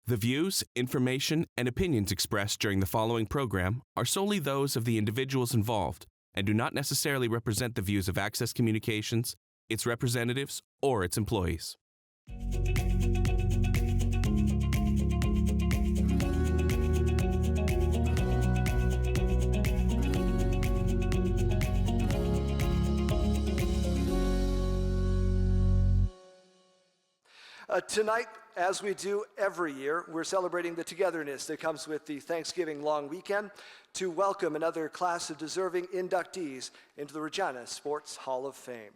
The views, information, and opinions expressed during the following program are solely those of the individuals involved and do not necessarily represent the views of Access Communications, its representatives, or its employees. Tonight, as we do every year, we're celebrating the togetherness that comes with the Thanksgiving long weekend to welcome another class of deserving inductees into the Regina Sports Hall of Fame.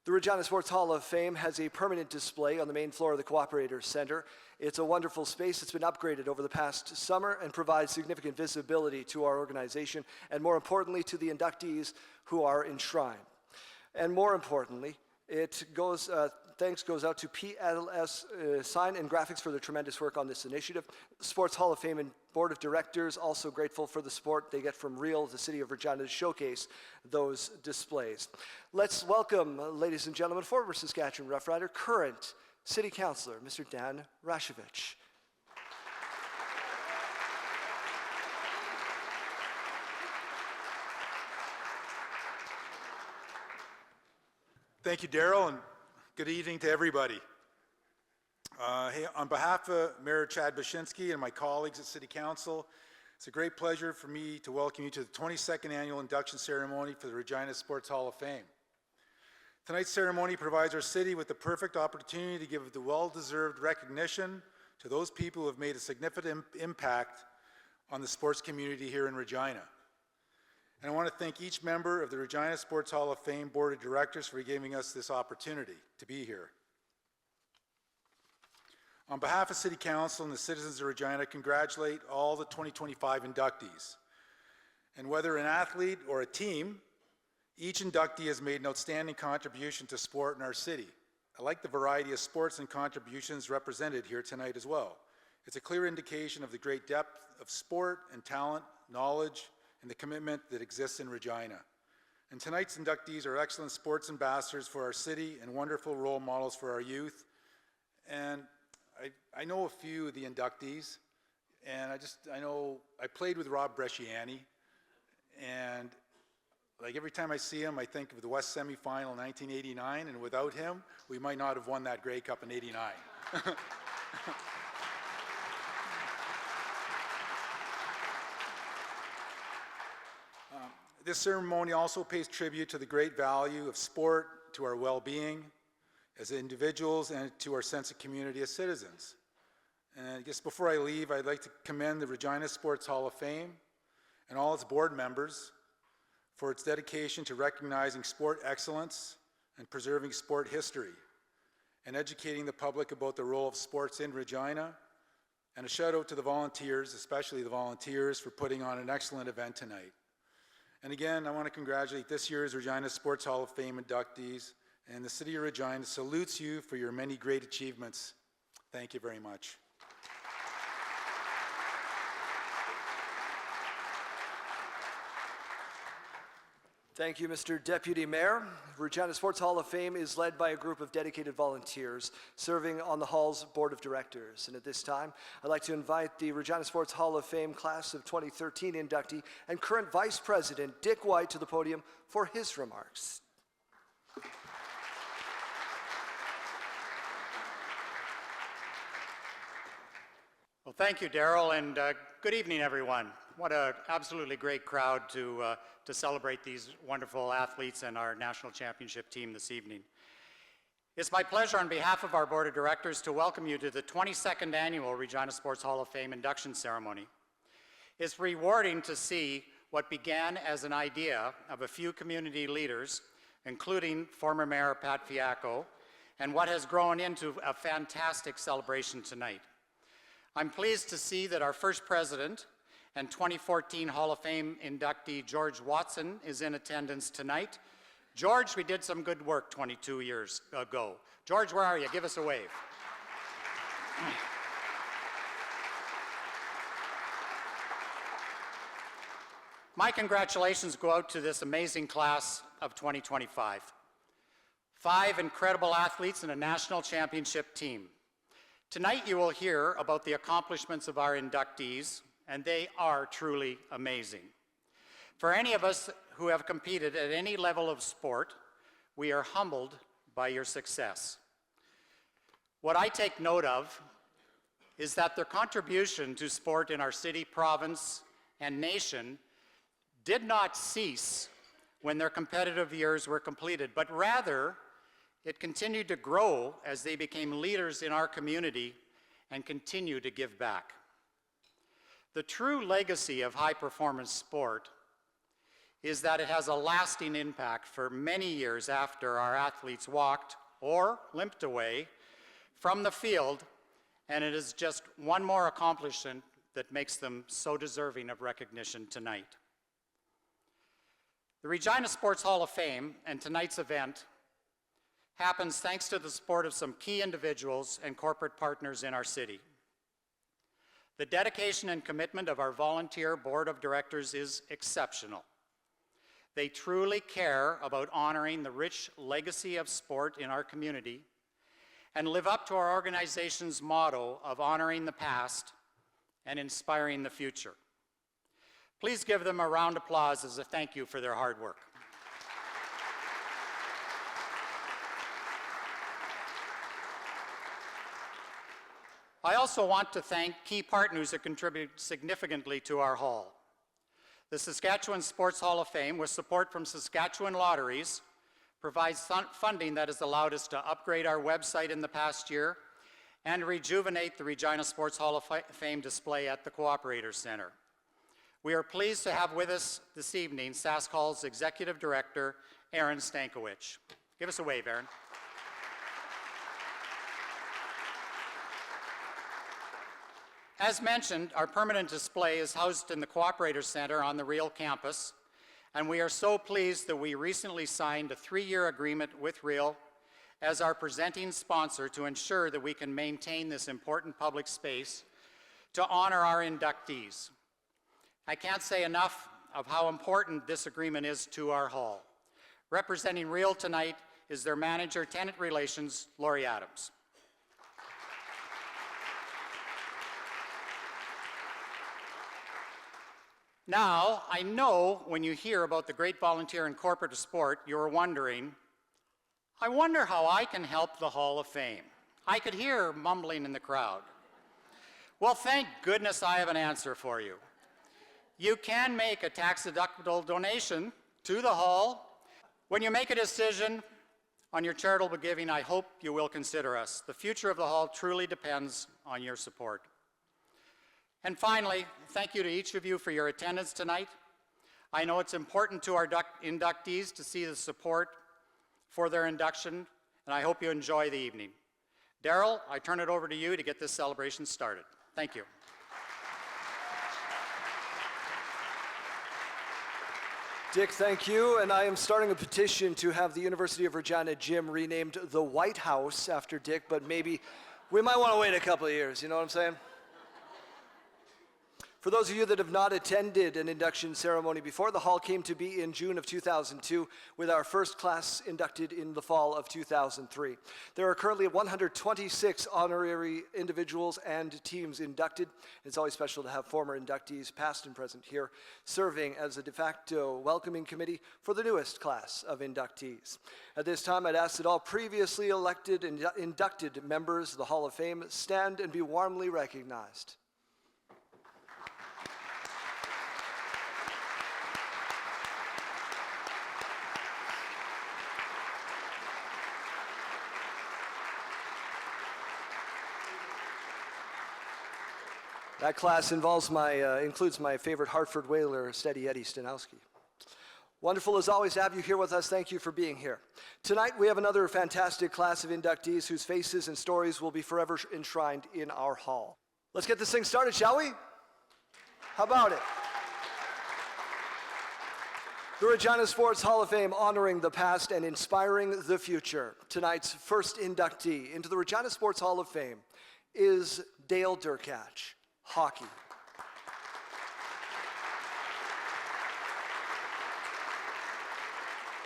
The Regina Sports Hall of Fame has a permanent display on the main floor of the Cooperator Center. It's a wonderful space that's been upgraded over the past summer and provides significant visibility to our organization and, more importantly, to the inductees who are enshrined. And more importantly, thanks goes out to PLS Sign and Graphics for their tremendous work on this initiative. Sports Hall of Fame and Board of Directors also grateful for the support they get from REAL, the City of Regina, to showcase those displays. Let's welcome, ladies and gentlemen, former Saskatchewan Rough Rider, current City Councillor, Mr. Dan Rashevich. Thank you, Daryl, and good evening to everybody. Hey, on behalf of Mayor Chad Bashinsky and my colleagues at City Council, it's a great pleasure for me to welcome you to the 22nd Annual Induction Ceremony for the Regina Sports Hall of Fame. Tonight's ceremony provides our city with the perfect opportunity to give the well-deserved recognition to those people who have made a significant impact on the sports community here in Regina. And I want to thank each member of the Regina Sports Hall of Fame Board of Directors for giving us this opportunity to be here. On behalf of City Council and the citizens of Regina, I congratulate all the 2025 inductees. And whether an athlete or a team, each inductee has made an outstanding contribution to sport in our city. I like the variety of sports and contributions represented here tonight as well. It's a clear indication of the great depth of sport and talent, knowledge, and the commitment that exists in Regina. And tonight's inductees are excellent sports ambassadors for our city and wonderful role models for our youth. And I know a few of the inductees, and I played with Rob Bresciani, and like every time I see him, I think of the West semifinal in 1989, and without him, we might not have won that Grey Cup in '89. This ceremony also pays tribute to the great value of sport to our well-being as individuals and to our sense of community as citizens. And I guess before I leave, I'd like to commend the Regina Sports Hall of Fame and all its board members for its dedication to recognizing sport excellence and preserving sport history and educating the public about the role of sports in Regina. And a shout out to the volunteers, especially the volunteers, for putting on an excellent event tonight. And again, I want to congratulate this year's Regina Sports Hall of Fame inductees, and the City of Regina salutes you for your many great achievements. Thank you very much. Thank you, Mr. Deputy Mayor. Regina Sports Hall of Fame is led by a group of dedicated volunteers serving on the Hall's Board of Directors. And at this time, I'd like to invite the Regina Sports Hall of Fame Class of 2013 inductee and current Vice President Dick White to the podium for his remarks. Well, thank you, Daryl, and good evening, everyone. What an absolutely great crowd to celebrate these wonderful athletes and our national championship team this evening. It's my pleasure on behalf of our Board of Directors to welcome you to the 22nd Annual Regina Sports Hall of Fame Induction Ceremony. It's rewarding to see what began as an idea of a few community leaders, including former Mayor Pat Fiacco, and what has grown into a fantastic celebration tonight. I'm pleased to see that our first president and 2014 Hall of Fame inductee George Watson is in attendance tonight. George, we did some good work 22 years ago. George, where are you? Give us a wave. My congratulations go out to this amazing class of 2025. 5 incredible athletes and a national championship team. Tonight you will hear about the accomplishments of our inductees, and they are truly amazing. For any of us who have competed at any level of sport, we are humbled by your success. What I take note of is that their contribution to sport in our city, province, and nation did not cease when their competitive years were completed, but rather it continued to grow as they became leaders in our community and continue to give back. The true legacy of high-performance sport is that it has a lasting impact for many years after our athletes walked or limped away from the field, and it is just one more accomplishment that makes them so deserving of recognition tonight. The Regina Sports Hall of Fame and tonight's event happens thanks to the support of some key individuals and corporate partners in our city. The dedication and commitment of our volunteer board of directors is exceptional. They truly care about honoring the rich legacy of sport in our community and live up to our organization's motto of honoring the past and inspiring the future. Please give them a round of applause as a thank you for their hard work. I also want to thank key partners that contribute significantly to our hall. The Saskatchewan Sports Hall of Fame, with support from Saskatchewan Lotteries, provides funding that has allowed us to upgrade our website in the past year and rejuvenate the Regina Sports Hall of Fame display at the Cooperator Center. We are pleased to have with us this evening Sask Hall's Executive Director, Aaron Stankiewicz. Give us a wave, Aaron. As mentioned, our permanent display is housed in the Cooperator Center on the Real campus, and we are so pleased that we recently signed a 3-year agreement with Real as our presenting sponsor to ensure that we can maintain this important public space to honor our inductees. I can't say enough of how important this agreement is to our hall. Representing Real tonight is their manager, tenant relations, Lori Adams. Now, I know when you hear about the great volunteer and corporate sport, you're wondering, I wonder how I can help the Hall of Fame. I could hear mumbling in the crowd. Well, thank goodness I have an answer for you. You can make a tax-deductible donation to the Hall. When you make a decision on your charitable giving, I hope you will consider us. The future of the Hall truly depends on your support. And finally, thank you to each of you for your attendance tonight. I know it's important to our inductees to see the support for their induction, and I hope you enjoy the evening. Daryl, I turn it over to you to get this celebration started. Thank you. Dick, thank you. And I am starting a petition to have the University of Regina gym renamed the White House after Dick, but maybe we might want to wait a couple of years, you know what I'm saying? For those of you that have not attended an induction ceremony before, the hall came to be in June of 2002 with our first class inducted in the fall of 2003. There are currently 126 honorary individuals and teams inducted. It's always special to have former inductees, past and present, here serving as a de facto welcoming committee for the newest class of inductees. At this time, I'd ask that all previously elected and inducted members of the Hall of Fame stand and be warmly recognized. That class includes my favorite Hartford Whaler, Steady Eddie Stanowski. Wonderful as always to have you here with us. Thank you for being here. Tonight we have another fantastic class of inductees whose faces and stories will be forever enshrined in our hall. Let's get this thing started, shall we? How about it? The Regina Sports Hall of Fame, honoring the past and inspiring the future. Tonight's first inductee into the Regina Sports Hall of Fame is Dale Derkach. Hockey.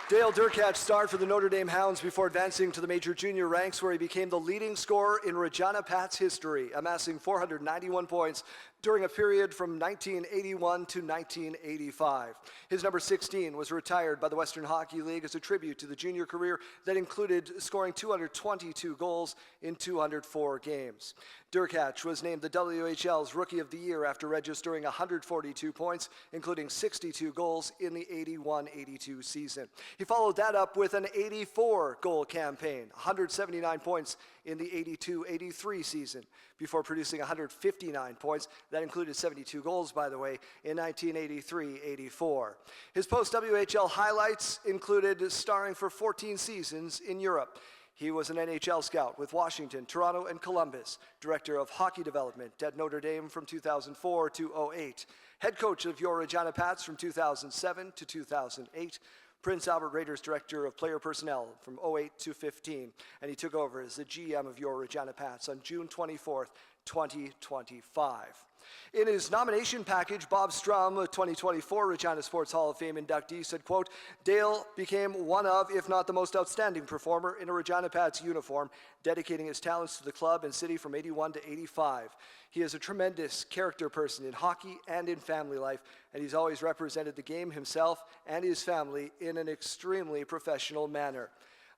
Dale Durkach starred for the Notre Dame Hounds before advancing to the major junior ranks, where he became the leading scorer in Regina Pat's history, amassing 491 points during a period from 1981 to 1985. His number 16 was retired by the Western Hockey League as a tribute to the junior career that included scoring 222 goals in 204 games. Durkach was named the WHL's Rookie of the Year after registering 142 points, including 62 goals in the 81-82 season. He followed that up with an 84-goal campaign, 179 points in the 82-83 season, before producing 159 points. That included 72 goals, by the way, in 1983-84. His post-WHL highlights included starring for 14 seasons in Europe. He was an NHL scout with Washington, Toronto, and Columbus, director of hockey development at Notre Dame from 2004 to 2008, head coach of your Regina Pats from 2007 to 2008, Prince Albert Raiders director of player personnel from 2008 to 15, and he took over as the GM of your Regina Pats on June 24th, 2025. In his nomination package, Bob Strum, a 2024 Regina Sports Hall of Fame inductee, said, quote, Dale became one of, if not the most outstanding performer in a Regina Pats uniform, dedicating his talents to the club and city from 81 to 85. He is a tremendous character person in hockey and in family life, and he's always represented the game himself and his family in an extremely professional manner.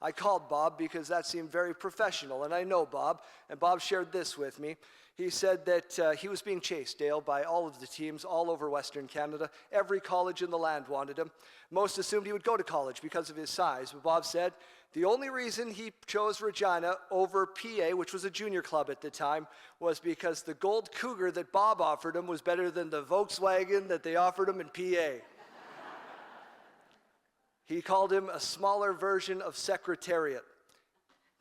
I called Bob because that seemed very professional, and I know Bob, and Bob shared this with me. He said that he was being chased, Dale, by all of the teams all over Western Canada. Every college in the land wanted him. Most assumed he would go to college because of his size, but Bob said the only reason he chose Regina over PA, which was a junior club at the time, was because the Gold Cougar that Bob offered him was better than the Volkswagen that they offered him in PA. He called him a smaller version of Secretariat.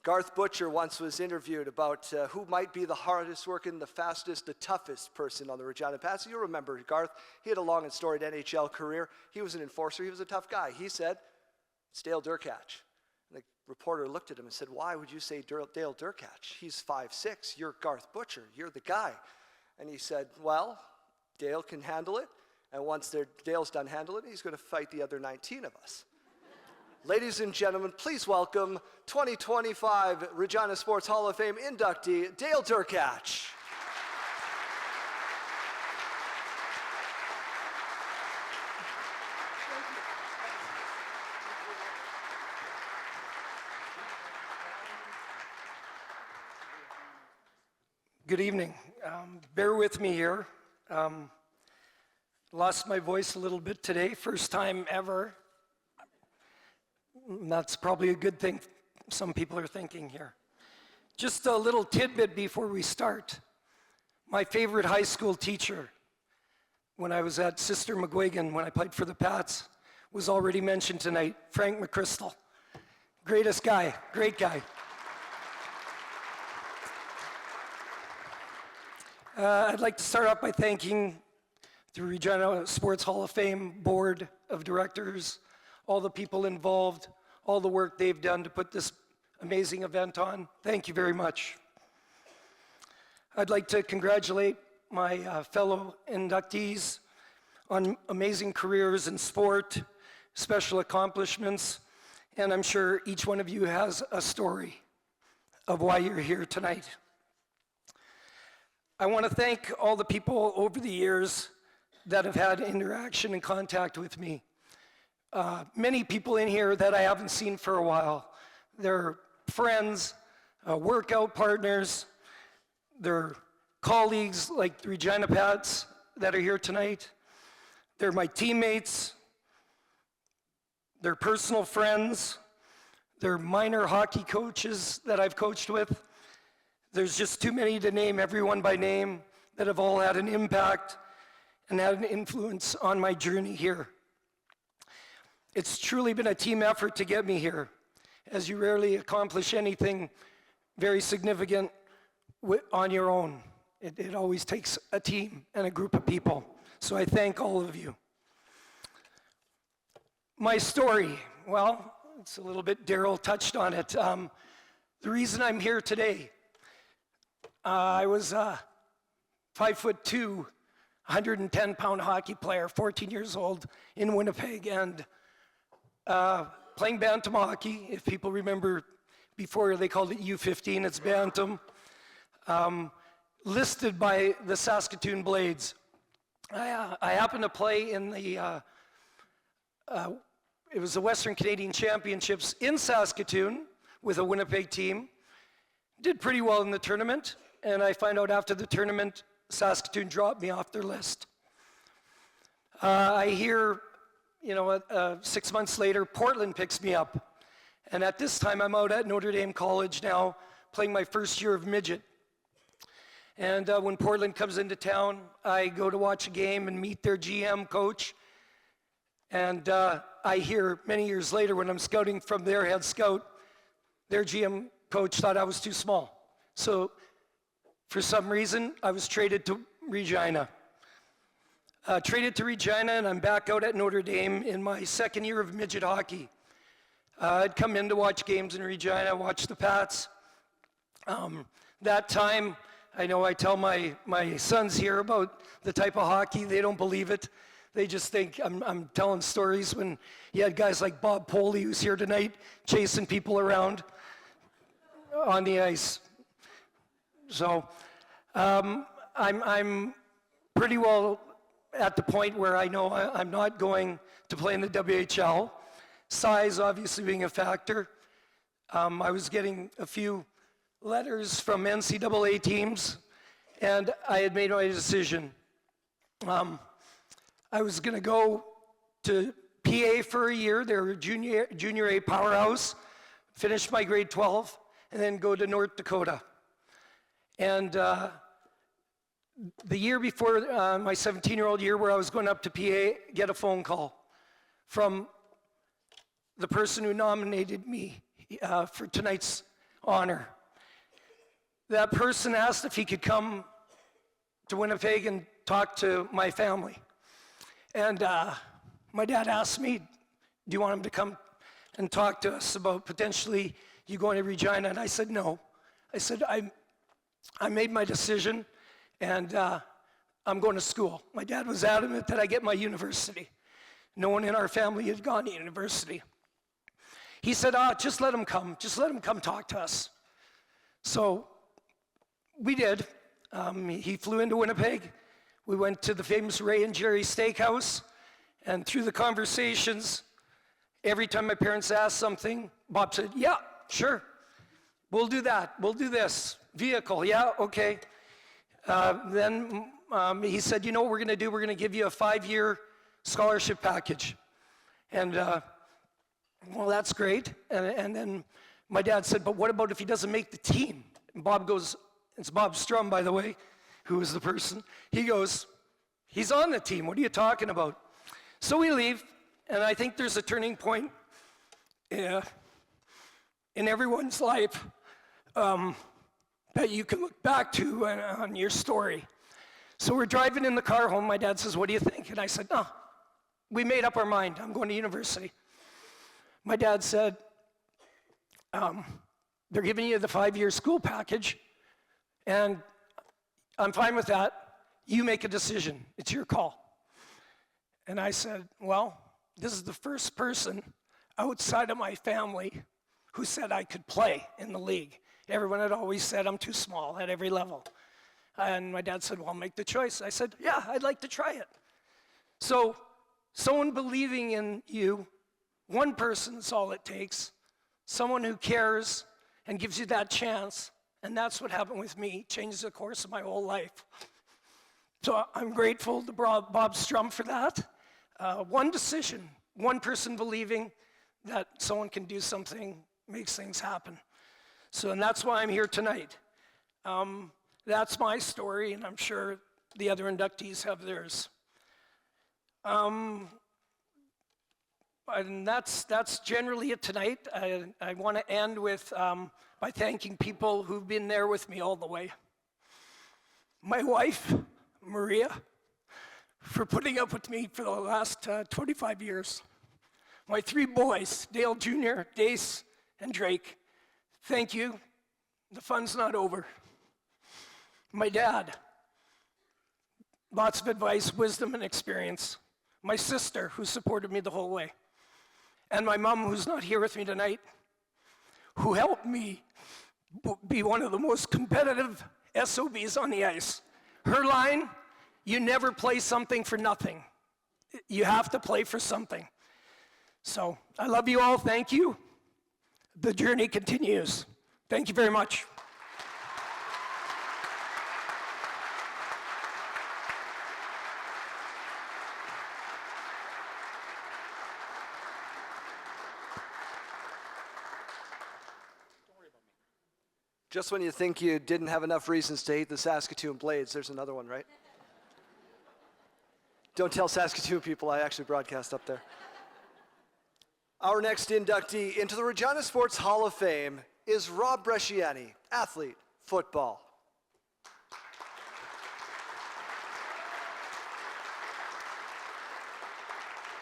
Garth Butcher once was interviewed about who might be the hardest working, the fastest, the toughest person on the Regina Pats. You'll remember Garth. He had a long and storied NHL career. He was an enforcer. He was a tough guy. He said, it's Dale Durkach. And the reporter looked at him and said, why would you say Dale Durkach? He's 5'6". You're Garth Butcher. You're the guy. And he said, well, Dale can handle it. And once Dale's done handling it, he's going to fight the other 19 of us. Ladies and gentlemen, please welcome 2025 Regina Sports Hall of Fame inductee, Dale Durkach. Good evening. Bear with me here. Lost my voice a little bit today, first time ever. That's probably a good thing, some people are thinking here. Just a little tidbit before we start. My favorite high school teacher, when I was at Sister McGuigan, when I played for the Pats, was already mentioned tonight, Frank McChrystal. Greatest guy, great guy. I'd like to start off by thanking the Regina Sports Hall of Fame Board of Directors, all the people involved, all the work they've done to put this amazing event on. Thank you very much. I'd like to congratulate my fellow inductees on amazing careers in sport, special accomplishments, and I'm sure each one of you has a story of why you're here tonight. I want to thank all the people over the years that have had interaction and contact with me. Many people in here that I haven't seen for a while. They're friends, workout partners, they're colleagues like the Regina Pats that are here tonight. They're my teammates, they're personal friends, they're minor hockey coaches that I've coached with. There's just too many to name everyone by name that have all had an impact and had an influence on my journey here. It's truly been a team effort to get me here, as you rarely accomplish anything very significant on your own. It always takes a team and a group of people. So I thank all of you. My story, well, it's a little bit, Daryl touched on it. The reason I'm here today, I was a 5'2", 110-pound hockey player, 14 years old in Winnipeg, and playing bantam hockey. If people remember, before they called it U15, it's bantam. Listed by the Saskatoon Blades. I happened to play in the, it was the Western Canadian Championships in Saskatoon with a Winnipeg team. Did pretty well in the tournament, and I find out after the tournament, Saskatoon dropped me off their list. I hear, 6 months later, Portland picks me up. And at this time, I'm out at Notre Dame College now, playing my first year of midget. And when Portland comes into town, I go to watch a game and meet their GM coach. And I hear many years later when I'm scouting from their head scout, their GM coach thought I was too small. So for some reason, I was traded to Regina. And I'm back out at Notre Dame in my second year of midget hockey. I'd come in to watch games in Regina, watch the Pats. That time, I know I tell my sons here about the type of hockey, they don't believe it. They just think I'm telling stories when you had guys like Bob Poley, who's here tonight, chasing people around on the ice. So I'm pretty well at the point where I know I'm not going to play in the WHL. Size obviously being a factor. I was getting a few letters from NCAA teams, and I had made my decision. I was going to go to PA for a year. They were junior A powerhouse, finish my grade 12, and then go to North Dakota. And the year before my 17-year-old year where I was going up to PA, get a phone call from the person who nominated me for tonight's honor. That person asked if he could come to Winnipeg and talk to my family. And my dad asked me, do you want him to come and talk to us about potentially you going to Regina? And I said, no. I said, I made my decision, and I'm going to school. My dad was adamant that I get my university. No one in our family had gone to university. He said, just let him come. Just let him come talk to us. So we did. He flew into Winnipeg. We went to the famous Ray and Jerry Steakhouse, and through the conversations, every time my parents asked something, Bob said, yeah, sure. We'll do that. We'll do this. Vehicle, yeah, okay. Then he said, you know what we're going to do? We're going to give you a 5-year scholarship package. And, well, that's great. And then my dad said, but what about if he doesn't make the team? And Bob goes, it's Bob Strum, by the way, who was the person. He goes, he's on the team. What are you talking about? So we leave, and I think there's a turning point in everyone's life that you can look back to on your story. So we're driving in the car home. My dad says, what do you think? And I said, no, we made up our mind. I'm going to university. My dad said, they're giving you the 5-year school package, and I'm fine with that. You make a decision. It's your call. And I said, well, this is the first person outside of my family who said I could play in the league. Everyone had always said I'm too small at every level. And my dad said, well, make the choice. I said, yeah, I'd like to try it. So someone believing in you, one person is all it takes. Someone who cares and gives you that chance. And that's what happened with me. Changes the course of my whole life. So I'm grateful to Bob Strum for that. One decision, one person believing that someone can do something, makes things happen. So, and that's why I'm here tonight. That's my story, and I'm sure the other inductees have theirs. And that's generally it tonight. I want to end with by thanking people who've been there with me all the way. My wife, Maria, for putting up with me for the last 25 years. My 3 boys, Dale Jr., Dace, and Drake, thank you. The fun's not over. My dad, lots of advice, wisdom, and experience. My sister, who supported me the whole way. and my mom, who's not here with me tonight, who helped me be one of the most competitive SOBs on the ice. Her line, you never play something for nothing. You have to play for something. So I love you all. Thank you. The journey continues. Thank you very much. Just when you think you didn't have enough reasons to hate the Saskatoon Blades, there's another one, right? Don't tell Saskatoon people I actually broadcast up there. Our next inductee into the Regina Sports Hall of Fame is Rob Bresciani, athlete, football.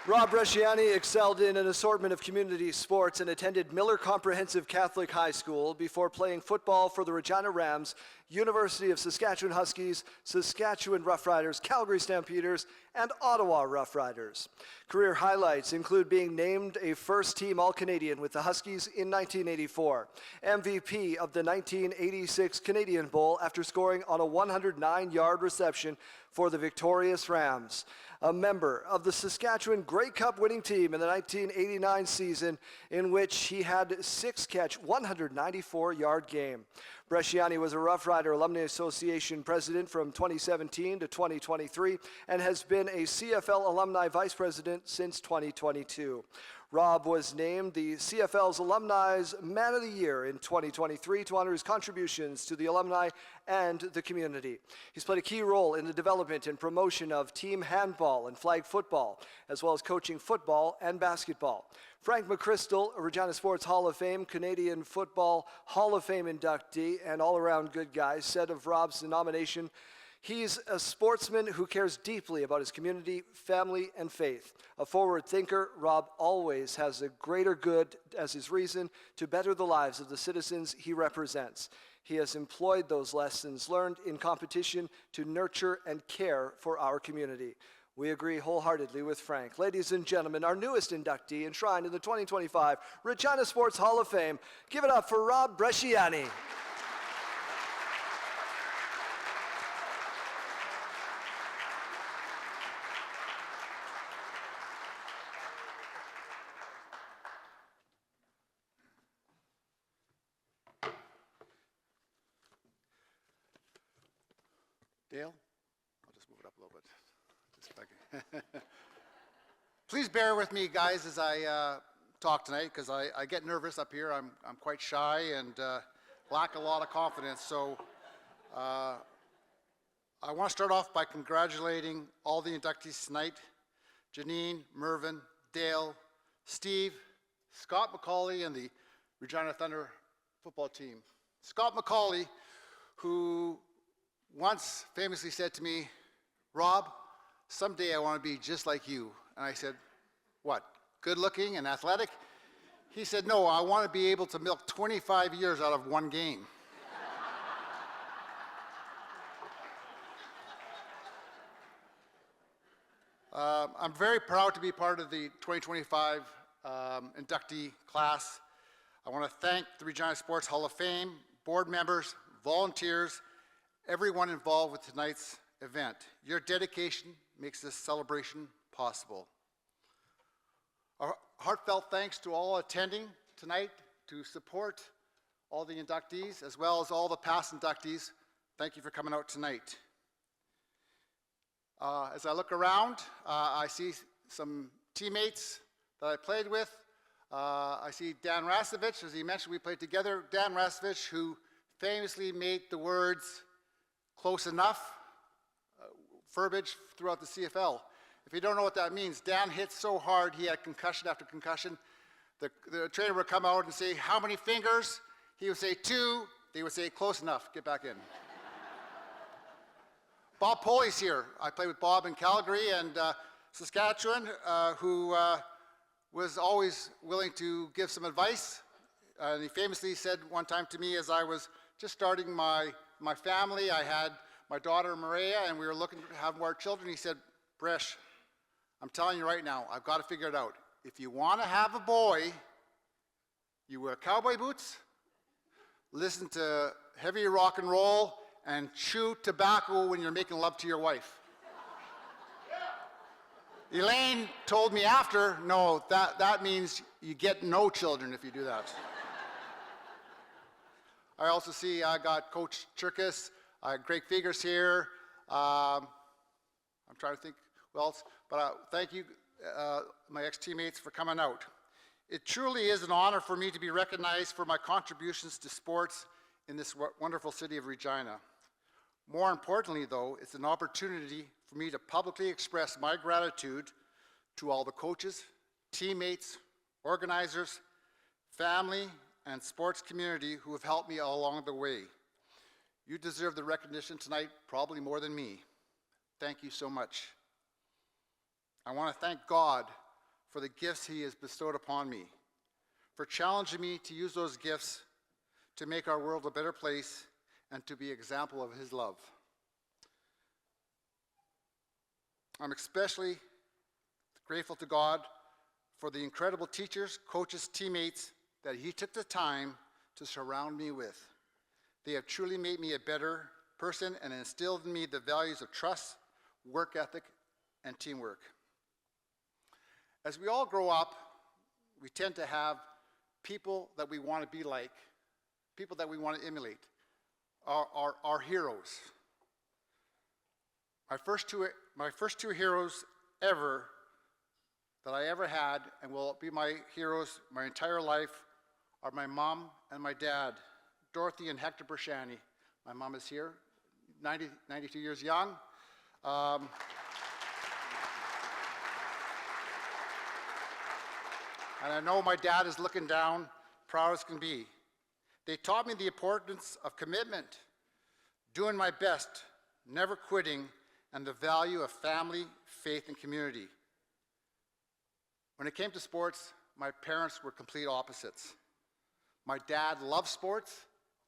Rob Bresciani excelled in an assortment of community sports and attended Miller Comprehensive Catholic High School before playing football for the Regina Rams, University of Saskatchewan Huskies, Saskatchewan Roughriders, Calgary Stampeders, and Ottawa Roughriders. Career highlights include being named a first-team All-Canadian with the Huskies in 1984, MVP of the 1986 Canadian Bowl after scoring on a 109-yard reception for the victorious Rams, a member of the Saskatchewan Grey Cup winning team in the 1989 season, in which he had 6-catch, 194-yard game. Bresciani was a Rough Rider Alumni Association president from 2017 to 2023 and has been a CFL alumni vice president since 2022. Rob was named the CFL's Alumni's Man of the Year in 2023 to honor his contributions to the alumni and the community. He's played a key role in the development and promotion of team handball and flag football, as well as coaching football and basketball. Frank McChrystal, a Regina Sports Hall of Fame, Canadian Football Hall of Fame inductee, and all-around good guy, said of Rob's nomination, "He's a sportsman who cares deeply about his community, family, and faith. A forward thinker, Rob always has the greater good as his reason to better the lives of the citizens he represents. He has employed those lessons learned in competition to nurture and care for our community." We agree wholeheartedly with Frank. Ladies and gentlemen, our newest inductee enshrined in the 2025 Regina Sports Hall of Fame. Give it up for Rob Bresciani. Dale? I'll just move it up a little bit. Just a second. Please bear with me, guys, as I talk tonight, because I get nervous up here. I'm quite shy and lack a lot of confidence. So I want to start off by congratulating all the inductees tonight: Janine, Mervyn, Dale, Steve, Scott McCauley, and the Regina Thunder football team. Scott McCauley, who once famously said to me, "Rob, someday I want to be just like you." And I said, "What, good looking and athletic?" He said, "No, I want to be able to milk 25 years out of one game." I'm very proud to be part of the 2025 inductee class. I want to thank the Regina Sports Hall of Fame, board members, volunteers, everyone involved with tonight's event. Your dedication makes this celebration possible. Our heartfelt thanks to all attending tonight to support all the inductees, as well as all the past inductees. Thank you for coming out tonight. As I look around, I see some teammates that I played with. I see Dan Rasevich, as he mentioned, we played together. Dan Rasevich, who famously made the words "close enough" verbiage throughout the CFL. If you don't know what that means, Dan hit so hard he had concussion after concussion. The trainer would come out and say, "How many fingers?" He would say 2. They would say, "Close enough, get back in." Bob Poley's here. I played with Bob in Calgary and Saskatchewan, who was always willing to give some advice. And he famously said one time to me, as I was just starting my family, I had my daughter Maria, and we were looking to have more children. He said, "Bresh, I'm telling you right now, I've got to figure it out. if you want to have a boy, you wear cowboy boots, listen to heavy rock and roll, and chew tobacco when you're making love to your wife. Elaine told me after, no, that means you get no children if you do that. I also see I got Coach Chirkus, Greg Figers here. I'm trying to think who else, but thank you, my ex-teammates, for coming out. It truly is an honor for me to be recognized for my contributions to sports in this wonderful city of Regina. More importantly, though, it's an opportunity for me to publicly express my gratitude to all the coaches, teammates, organizers, family, and sports community who have helped me along the way. You deserve the recognition tonight, probably more than me. Thank you so much. I want to thank God for the gifts He has bestowed upon me, for challenging me to use those gifts to make our world a better place and to be an example of His love. I'm especially grateful to God for the incredible teachers, coaches, teammates that He took the time to surround me with. They have truly made me a better person and instilled in me the values of trust, work ethic, and teamwork. As we all grow up, we tend to have people that we want to be like, people that we want to emulate, our heroes. My first two heroes ever that I ever had and will be my heroes my entire life are my mom and my dad, Dorothy and Hector Bershani. My mom is here, 92 years young. And I know my dad is looking down, proud as can be. They taught me the importance of commitment, doing my best, never quitting, and the value of family, faith, and community. When it came to sports, my parents were complete opposites. My dad loved sports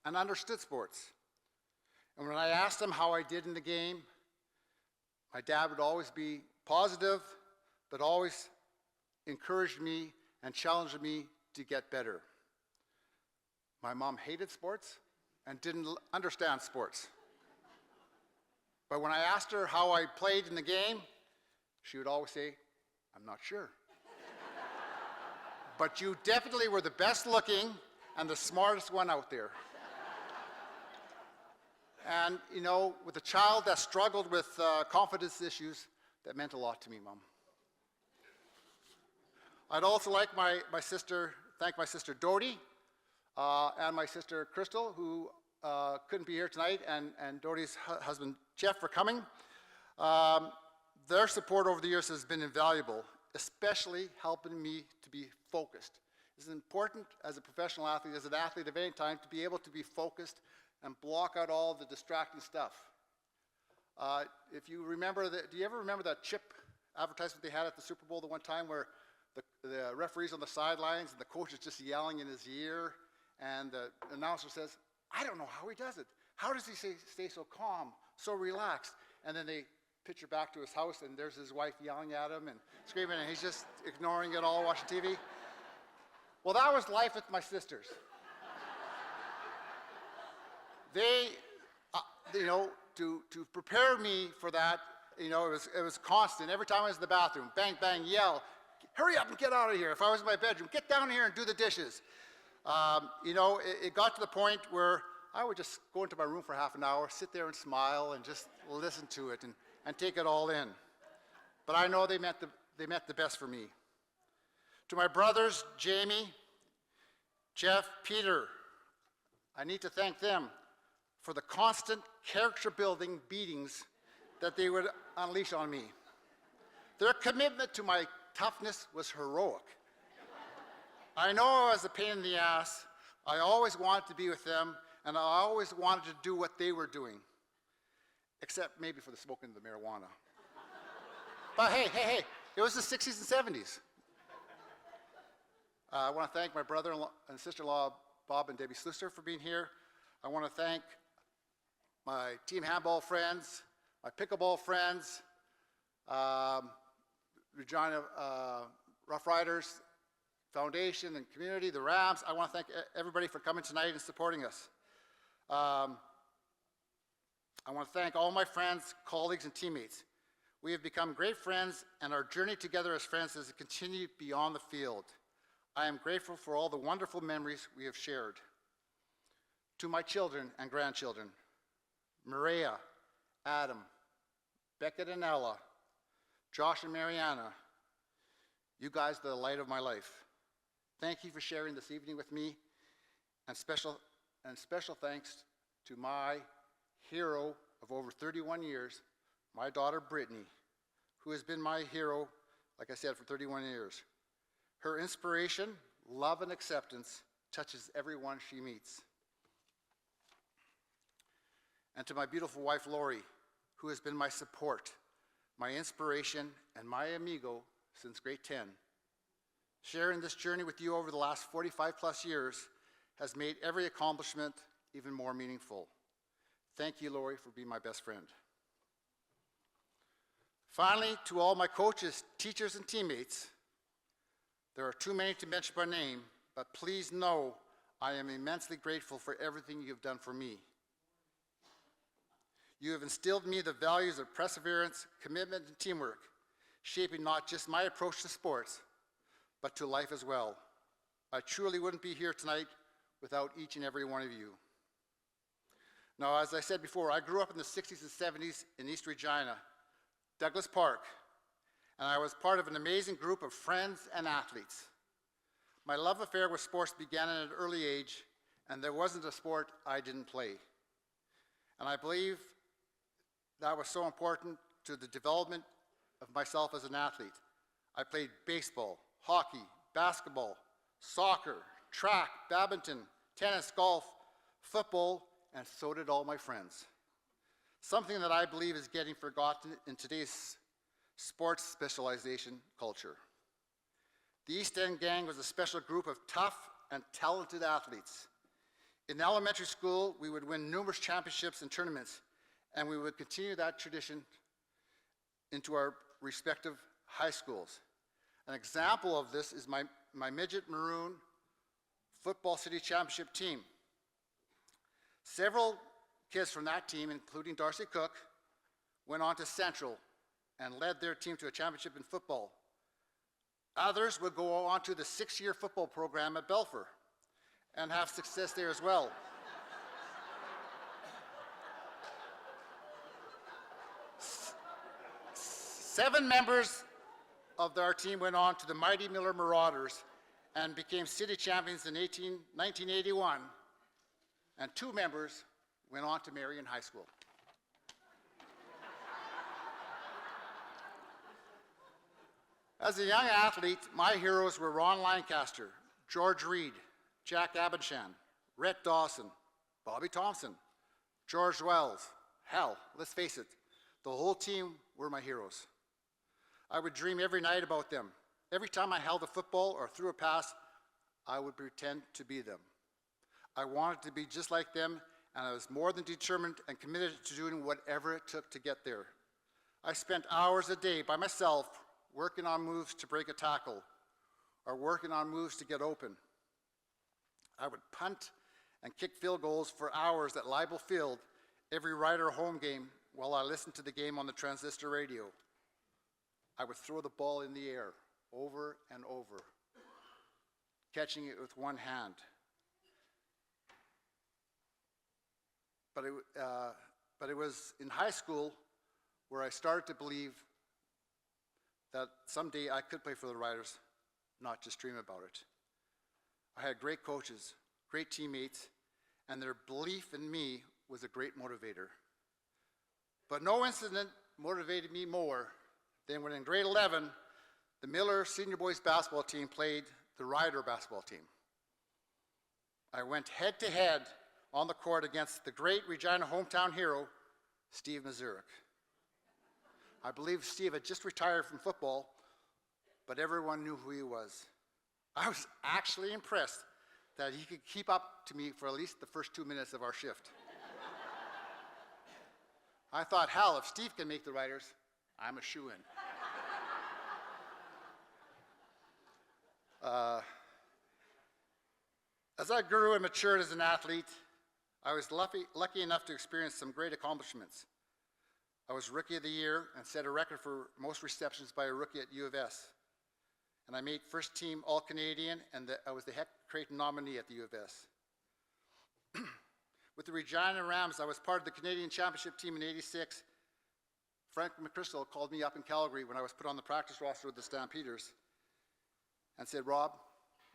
and understood sports. And when I asked him how I did in the game, my dad would always be positive, but always encouraged me and challenged me to get better. My mom hated sports and didn't understand sports. But when I asked her how I played in the game, she would always say, "I'm not sure." But you definitely were the best looking and the smartest one out there. And, you know, with a child that struggled with confidence issues, that meant a lot to me, Mom. I'd also like thank my sister Dodie and my sister Crystal, who couldn't be here tonight, and Dodie's husband Jeff for coming. Their support over the years has been invaluable, especially helping me to be focused. It's important as a professional athlete, as an athlete of any time, to be able to be focused and block out all the distracting stuff. If you remember, do you ever remember that chip advertisement they had at the Super Bowl the one time where the referee's on the sidelines and the coach is just yelling in his ear, and the announcer says, "I don't know how he does it. How does he stay so calm, so relaxed?" And then they picture back to his house, and there's his wife yelling at him and screaming, and he's just ignoring it all, watching TV. Well, that was life with my sisters. They, to prepare me for that, it was constant. Every time I was in the bathroom, bang, bang, yell, "Hurry up and get out of here." If I was in my bedroom, "Get down here and do the dishes." It got to the point where I would just go into my room for half an hour, sit there and smile and just listen to it and take it all in. But I know they meant the best for me. To my brothers, Jamie, Jeff, Peter, I need to thank them for the constant character-building beatings that they would unleash on me. Their commitment to my toughness was heroic. I know I was a pain in the ass. I always wanted to be with them, and I always wanted to do what they were doing, except maybe for the smoking of the marijuana. But hey, it was the 60s and 70s. I want to thank my brother-in-law and sister-in-law, Bob and Debbie Sluster, for being here. I want to thank my team handball friends, my pickleball friends, Regina Rough Riders Foundation and community, the Rams. I want to thank everybody for coming tonight and supporting us. I want to thank all my friends, colleagues, and teammates. We have become great friends, and our journey together as friends has continued beyond the field. I am grateful for all the wonderful memories we have shared. To my children and grandchildren, Maria, Adam, Beckett and Ella, Josh and Mariana, you guys are the light of my life. Thank you for sharing this evening with me, and special thanks to my hero of over 31 years, my daughter Brittany, who has been my hero, like I said, for 31 years. Her inspiration, love, and acceptance touches everyone she meets. And to my beautiful wife Lori, who has been my support, my inspiration, and my amigo since grade 10. Sharing this journey with you over the last 45 plus years has made every accomplishment even more meaningful. Thank you, Lori, for being my best friend. Finally, to all my coaches, teachers, and teammates, there are too many to mention by name, but please know I am immensely grateful for everything you have done for me. You have instilled in me the values of perseverance, commitment, and teamwork, shaping not just my approach to sports, but to life as well. I truly wouldn't be here tonight without each and every one of you. Now, as I said before, I grew up in the 60s and 70s in East Regina, Douglas Park, and I was part of an amazing group of friends and athletes. My love affair with sports began at an early age, and there wasn't a sport I didn't play. And I believe that was so important to the development of myself as an athlete. I played baseball, hockey, basketball, soccer, track, badminton, tennis, golf, football, and so did all my friends. Something that I believe is getting forgotten in today's sports specialization culture. The East End Gang was a special group of tough and talented athletes. In elementary school, we would win numerous championships and tournaments, and we would continue that tradition into our respective high schools. An example of this is my midget maroon football city championship team. Several kids from that team, including Darcy Cook, went on to Central and led their team to a championship in football. Others would go on to the 6-year football program at Belfer and have success there as well. Seven members of our team went on to the mighty Miller Marauders and became city champions in 1981, and 2 members went on to Marion High School. As a young athlete, my heroes were Ron Lancaster, George Reed, Jack Abinchan, Rhett Dawson, Bobby Thompson, George Wells. Hell, let's face it, the whole team were my heroes. I would dream every night about them. Every time I held a football or threw a pass, I would pretend to be them. I wanted to be just like them, and I was more than determined and committed to doing whatever it took to get there. I spent hours a day by myself working on moves to break a tackle or working on moves to get open. I would punt and kick field goals for hours at Leibel Field every Rider home game while I listened to the game on the transistor radio. I would throw the ball in the air over and over, catching it with one hand. But it was in high school where I started to believe that someday I could play for the Riders, not just dream about it. I had great coaches, great teammates, and their belief in me was a great motivator. But no incident motivated me more than when in grade 11, the Miller Senior Boys basketball team played the Rider basketball team. I went head to head on the court against the great Regina hometown hero, Steve Mazurek. I believe Steve had just retired from football, but everyone knew who he was. I was actually impressed that he could keep up to me for at least the first 2 minutes of our shift. I thought, hell, if Steve can make the Riders, I'm a shoo-in. As I grew and matured as an athlete, I was lucky enough to experience some great accomplishments. I was Rookie of the Year and set a record for most receptions by a rookie at U of S. And I made first team All-Canadian, and I was the Heck Creighton nominee at the U of S. With the Regina Rams, I was part of the Canadian Championship team in '86. Frank McChrystal called me up in Calgary when I was put on the practice roster with the Stampeders and said, "Rob,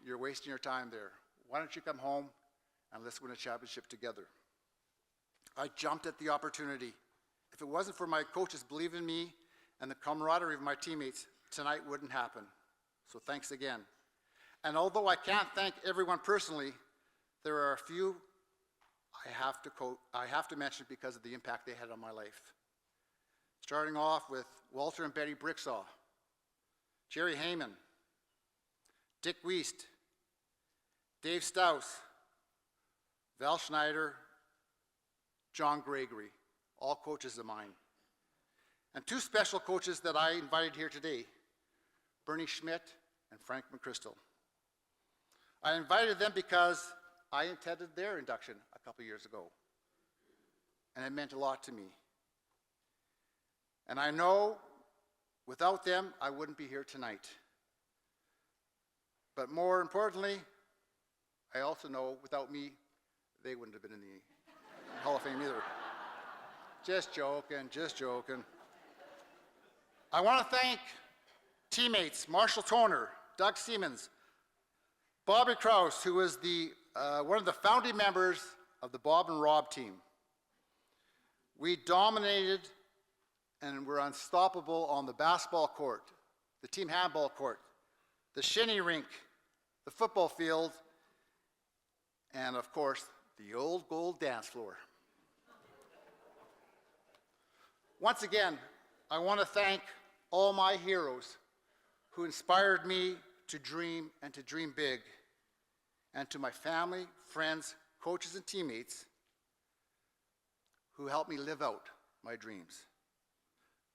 you're wasting your time there. Why don't you come home and let's win a championship together?" I jumped at the opportunity. If it wasn't for my coaches believing in me and the camaraderie of my teammates, tonight wouldn't happen. So thanks again. And although I can't thank everyone personally, there are a few I have to mention because of the impact they had on my life. Starting off with Walter and Betty Bricksaw, Jerry Heyman, Dick Wiest, Dave Stouse, Val Schneider, John Gregory, all coaches of mine. And two special coaches that I invited here today, Bernie Schmidt and Frank McChrystal. I invited them because I attended their induction a couple years ago, and it meant a lot to me. And I know without them, I wouldn't be here tonight. But more importantly, I also know without me, they wouldn't have been in the Hall of Fame either. Just joking, just joking. I want to thank teammates Marshall Toner, Doug Siemens, Bobby Krause, who was one of the founding members of the Bob and Rob team. We dominated and were unstoppable on the basketball court, the team handball court, the shinny rink, the football field, and of course, the old gold dance floor. Once again, I want to thank all my heroes who inspired me to dream and to dream big, and to my family, friends, coaches, and teammates who helped me live out my dreams.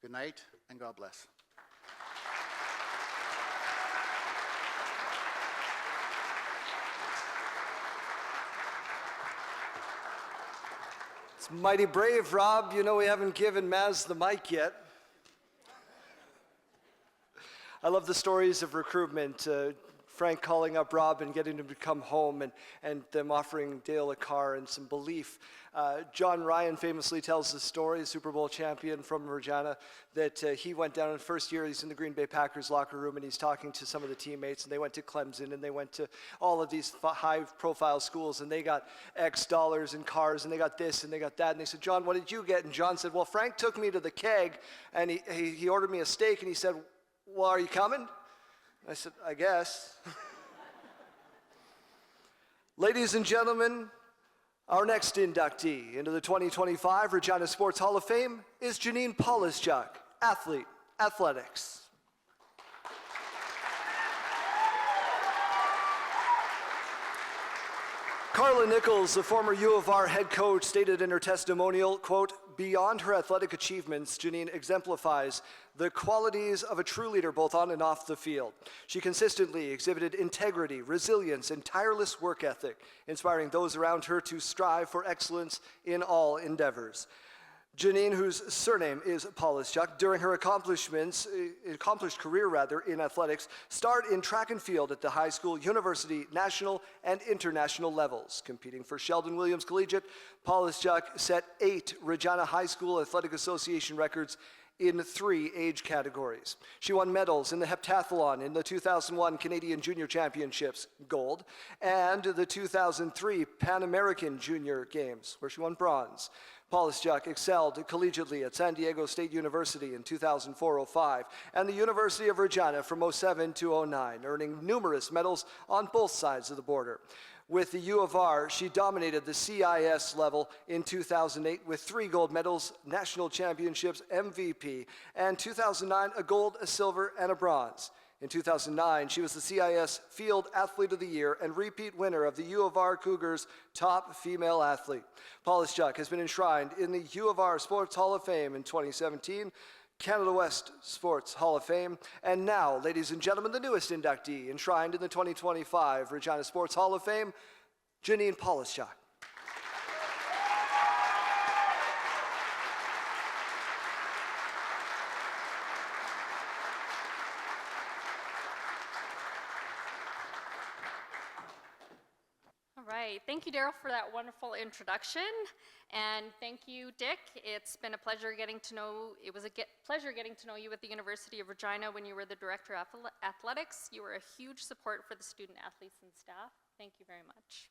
Good night, and God bless. It's mighty brave, Rob. You know we haven't given Maz the mic yet. I love the stories of recruitment. Frank calling up Rob and getting him to come home, and them offering Dale a car and some belief. John Ryan famously tells the story, the Super Bowl champion from Regina, that he went down in the first year, he's in the Green Bay Packers locker room, and he's talking to some of the teammates, and they went to Clemson, and they went to all of these high-profile schools, and they got X dollars in cars, and they got this, and they got that, and they said, "John, what did you get?" And John said, "Well, Frank took me to the keg, and he ordered me a steak, and he said, 'Well, are you coming?' I said, 'I guess.'" Ladies and gentlemen, our next inductee into the 2025 Regina Sports Hall of Fame is Janine Polischuk, athlete, athletics. Carla Nichols, the former U of R head coach, stated in her testimonial, quote, "Beyond her athletic achievements, Janine exemplifies the qualities of a true leader both on and off the field. She consistently exhibited integrity, resilience, and tireless work ethic, inspiring those around her to strive for excellence in all endeavors." Janine, whose surname is Polischuk, during her accomplished career in athletics, started in track and field at the high school, university, national, and international levels. Competing for Sheldon Williams Collegiate, Polischuk set 8 Regina High School Athletic Association records in 3 age categories. She won medals in the heptathlon in the 2001 Canadian Junior Championships, gold, and the 2003 Pan American Junior Games, where she won bronze. Polischuk excelled collegiately at San Diego State University in 2004-05 and the University of Regina from 07 to 09, earning numerous medals on both sides of the border. With the U of R, she dominated the CIS level in 2008 with 3 gold medals, national championships, MVP, and 2009 a gold, a silver, and a bronze. In 2009, she was the CIS Field Athlete of the Year and repeat winner of the U of R Cougars top female athlete. Polischuk has been enshrined in the U of R Sports Hall of Fame in 2017, Canada West Sports Hall of Fame. And now, ladies and gentlemen, the newest inductee enshrined in the 2025 Regina Sports Hall of Fame, Janine Polishchuk. All right, thank you, Daryl, for that wonderful introduction, and thank you, Dick. It's been a pleasure getting to know. It was a pleasure getting to know you at the University of Regina when you were the director of athletics. You were a huge support for the student athletes and staff. Thank you very much.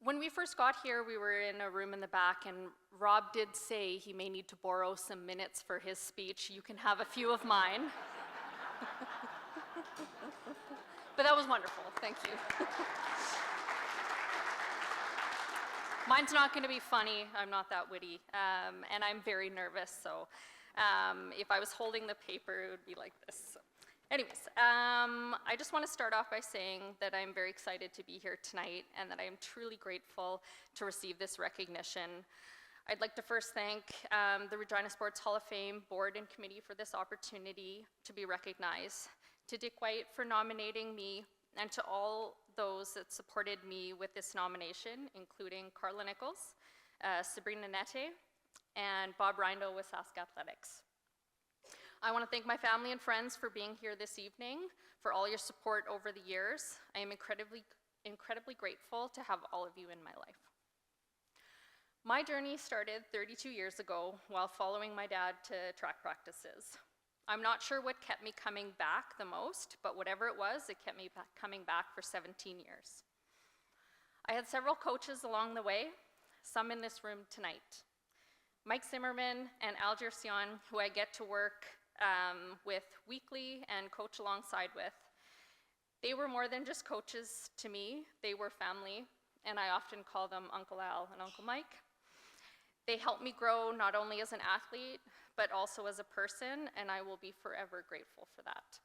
When we first got here, we were in a room in the back, and Rob did say he may need to borrow some minutes for his speech. You can have a few of mine. But that was wonderful, thank you. Mine's not gonna be funny, I'm not that witty, and I'm very nervous, so if I was holding the paper, it would be like this. So. Anyways, I just wanna start off by saying that I'm very excited to be here tonight and that I am truly grateful to receive this recognition. I'd like to first thank the Regina Sports Hall of Fame Board and Committee for this opportunity to be recognized, to Dick White for nominating me, and to all those that supported me with this nomination, including Carla Nichols, Sabrina Nette, and Bob Rindle with Sask Athletics. I want to thank my family and friends for being here this evening, for all your support over the years. I am incredibly grateful to have all of you in my life. My journey started 32 years ago while following my dad to track practices. I'm not sure what kept me coming back the most, but whatever it was, it kept me coming back for 17 years. I had several coaches along the way, some in this room tonight. Mike Zimmerman and Al Gersion, who I get to work with weekly and coach alongside with. They were more than just coaches to me, they were family, and I often call them Uncle Al and Uncle Mike. They helped me grow not only as an athlete, but also as a person, and I will be forever grateful for that.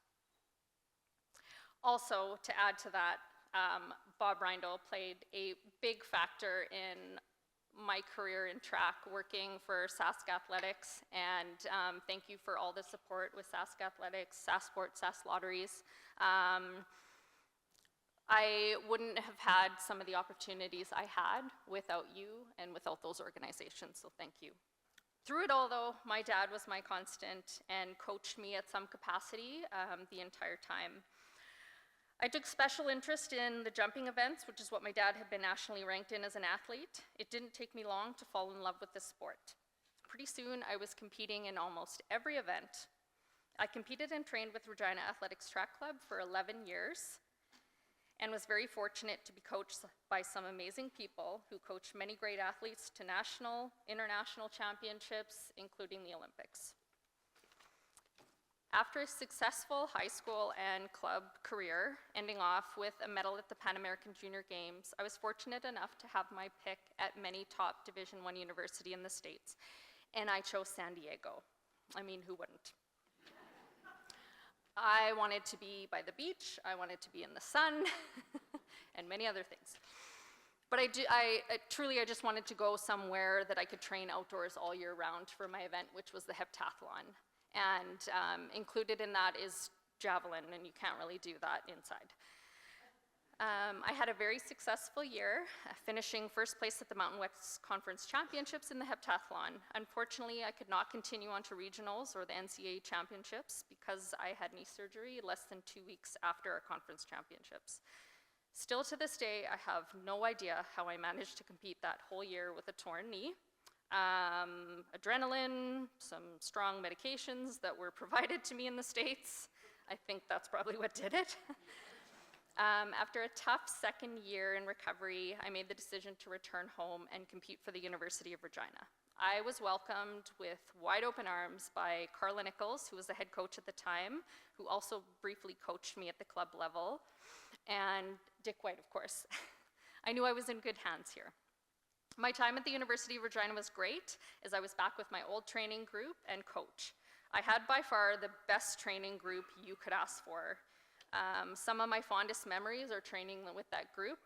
Also, to add to that, Bob Rindle played a big factor in my career in track, working for Sask Athletics, and thank you for all the support with Sask Athletics, Sask Sports, Sask Lotteries. I wouldn't have had some of the opportunities I had without you and without those organizations, so thank you. Through it all, though, my dad was my constant and coached me at some capacity the entire time. I took special interest in the jumping events, which is what my dad had been nationally ranked in as an athlete. It didn't take me long to fall in love with the sport. Pretty soon, I was competing in almost every event. I competed and trained with Regina Athletics Track Club for 11 years, and was very fortunate to be coached by some amazing people who coached many great athletes to national, international championships, including the Olympics. After a successful high school and club career, ending off with a medal at the Pan American Junior Games, I was fortunate enough to have my pick at many top Division I university in the States, and I chose San Diego. I mean, who wouldn't? I wanted to be by the beach, I wanted to be in the sun, and many other things. But I truly just wanted to go somewhere that I could train outdoors all year round for my event, which was the heptathlon. And included in that is javelin, and you can't really do that inside. I had a very successful year, finishing first place at the Mountain West Conference Championships in the heptathlon. Unfortunately, I could not continue on to regionals or the NCAA championships because I had knee surgery less than 2 weeks after our conference championships. Still to this day, I have no idea how I managed to compete that whole year with a torn knee. Adrenaline, some strong medications that were provided to me in the States. I think that's probably what did it. After a tough second year in recovery, I made the decision to return home and compete for the University of Regina. I was welcomed with wide open arms by Carla Nichols, who was the head coach at the time, who also briefly coached me at the club level, and Dick White, of course. I knew I was in good hands here. My time at the University of Regina was great, as I was back with my old training group and coach. I had by far the best training group you could ask for. Some of my fondest memories are training with that group.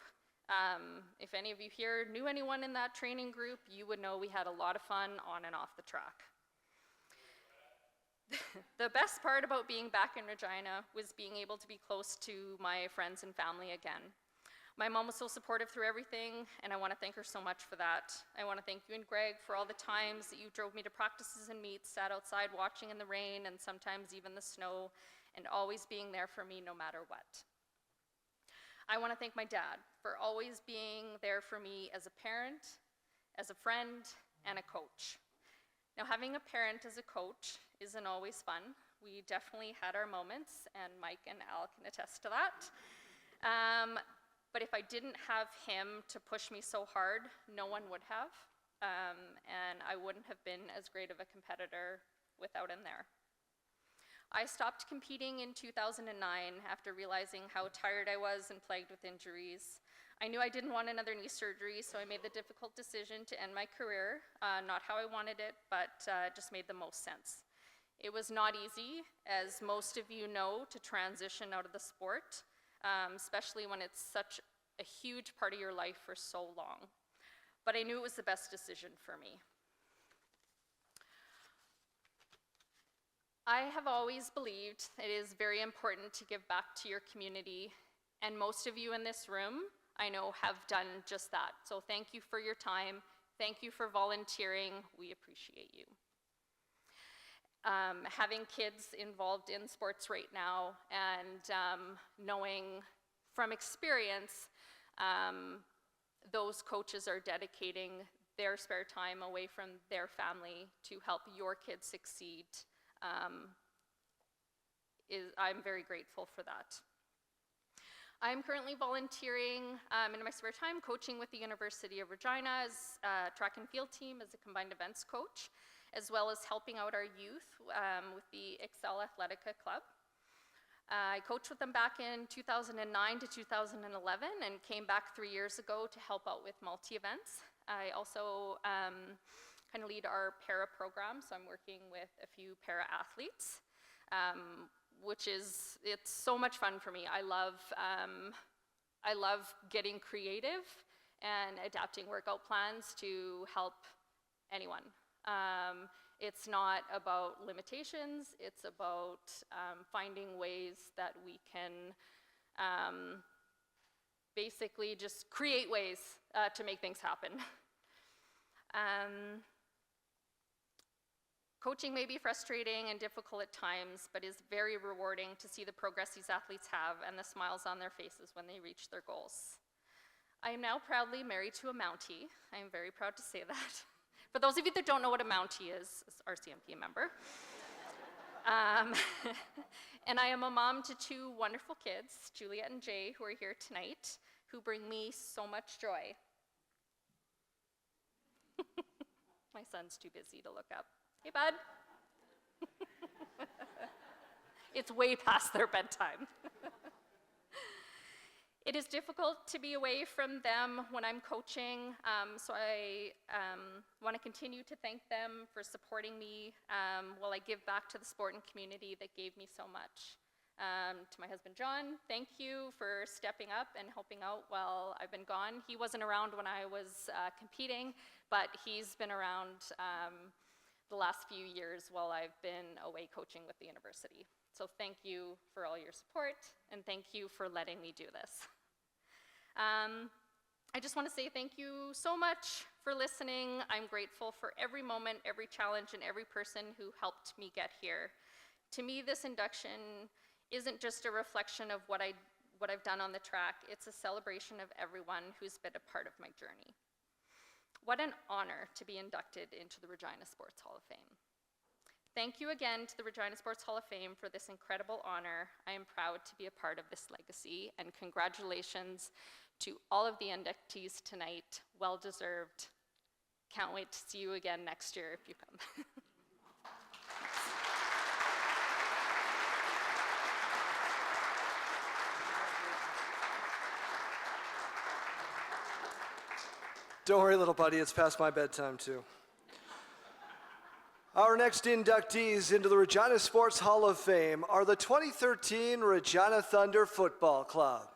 If any of you here knew anyone in that training group, you would know we had a lot of fun on and off the track. The best part about being back in Regina was being able to be close to my friends and family again. My mom was so supportive through everything, and I want to thank her so much for that. I want to thank you and Greg for all the times that you drove me to practices and meets, sat outside watching in the rain and sometimes even the snow, and always being there for me no matter what. I want to thank my dad for always being there for me as a parent, as a friend, and a coach. Now, having a parent as a coach isn't always fun. We definitely had our moments, and Mike and Al can attest to that. But if I didn't have him to push me so hard, no one would have, and I wouldn't have been as great of a competitor without him there. I stopped competing in 2009 after realizing how tired I was and plagued with injuries. I knew I didn't want another knee surgery, so I made the difficult decision to end my career. Not how I wanted it, but just made the most sense. It was not easy, as most of you know, to transition out of the sport, especially when it's such a huge part of your life for so long. But I knew it was the best decision for me. I have always believed it is very important to give back to your community, and most of you in this room, I know, have done just that. So thank you for your time. Thank you for volunteering. We appreciate you. Having kids involved in sports right now and knowing from experience, those coaches are dedicating their spare time away from their family to help your kids succeed. I'm very grateful for that. I'm currently volunteering in my spare time, coaching with the University of Regina's track and field team as a combined events coach, as well as helping out our youth with the Excel Athletica Club. I coached with them back in 2009 to 2011 and came back 3 years ago to help out with multi-events. I also kind of lead our para program, so I'm working with a few para athletes, it's so much fun for me. I love getting creative and adapting workout plans to help anyone. It's not about limitations, it's about finding ways that we can basically just create ways to make things happen. Coaching may be frustrating and difficult at times, but is very rewarding to see the progress these athletes have and the smiles on their faces when they reach their goals. I am now proudly married to a Mountie. I am very proud to say that. For those of you that don't know what a Mountie is RCMP member. And I am a mom to 2 wonderful kids, Juliet and Jay, who are here tonight, who bring me so much joy. My son's too busy to look up. Hey, bud. It's way past their bedtime. It is difficult to be away from them when I'm coaching, so I want to continue to thank them for supporting me while I give back to the sport and community that gave me so much. To my husband, John, thank you for stepping up and helping out while I've been gone. He wasn't around when I was competing, but he's been around the last few years while I've been away coaching with the university. So thank you for all your support, and thank you for letting me do this. I just want to say thank you so much for listening. I'm grateful for every moment, every challenge, and every person who helped me get here. To me, this induction isn't just a reflection of what I've done on the track, it's a celebration of everyone who's been a part of my journey. What an honor to be inducted into the Regina Sports Hall of Fame. Thank you again to the Regina Sports Hall of Fame for this incredible honor. I am proud to be a part of this legacy, and congratulations to all of the inductees tonight. Well deserved. Can't wait to see you again next year if you come. Don't worry, little buddy, it's past my bedtime too. Our next inductees into the Regina Sports Hall of Fame are the 2013 Regina Thunder Football Club.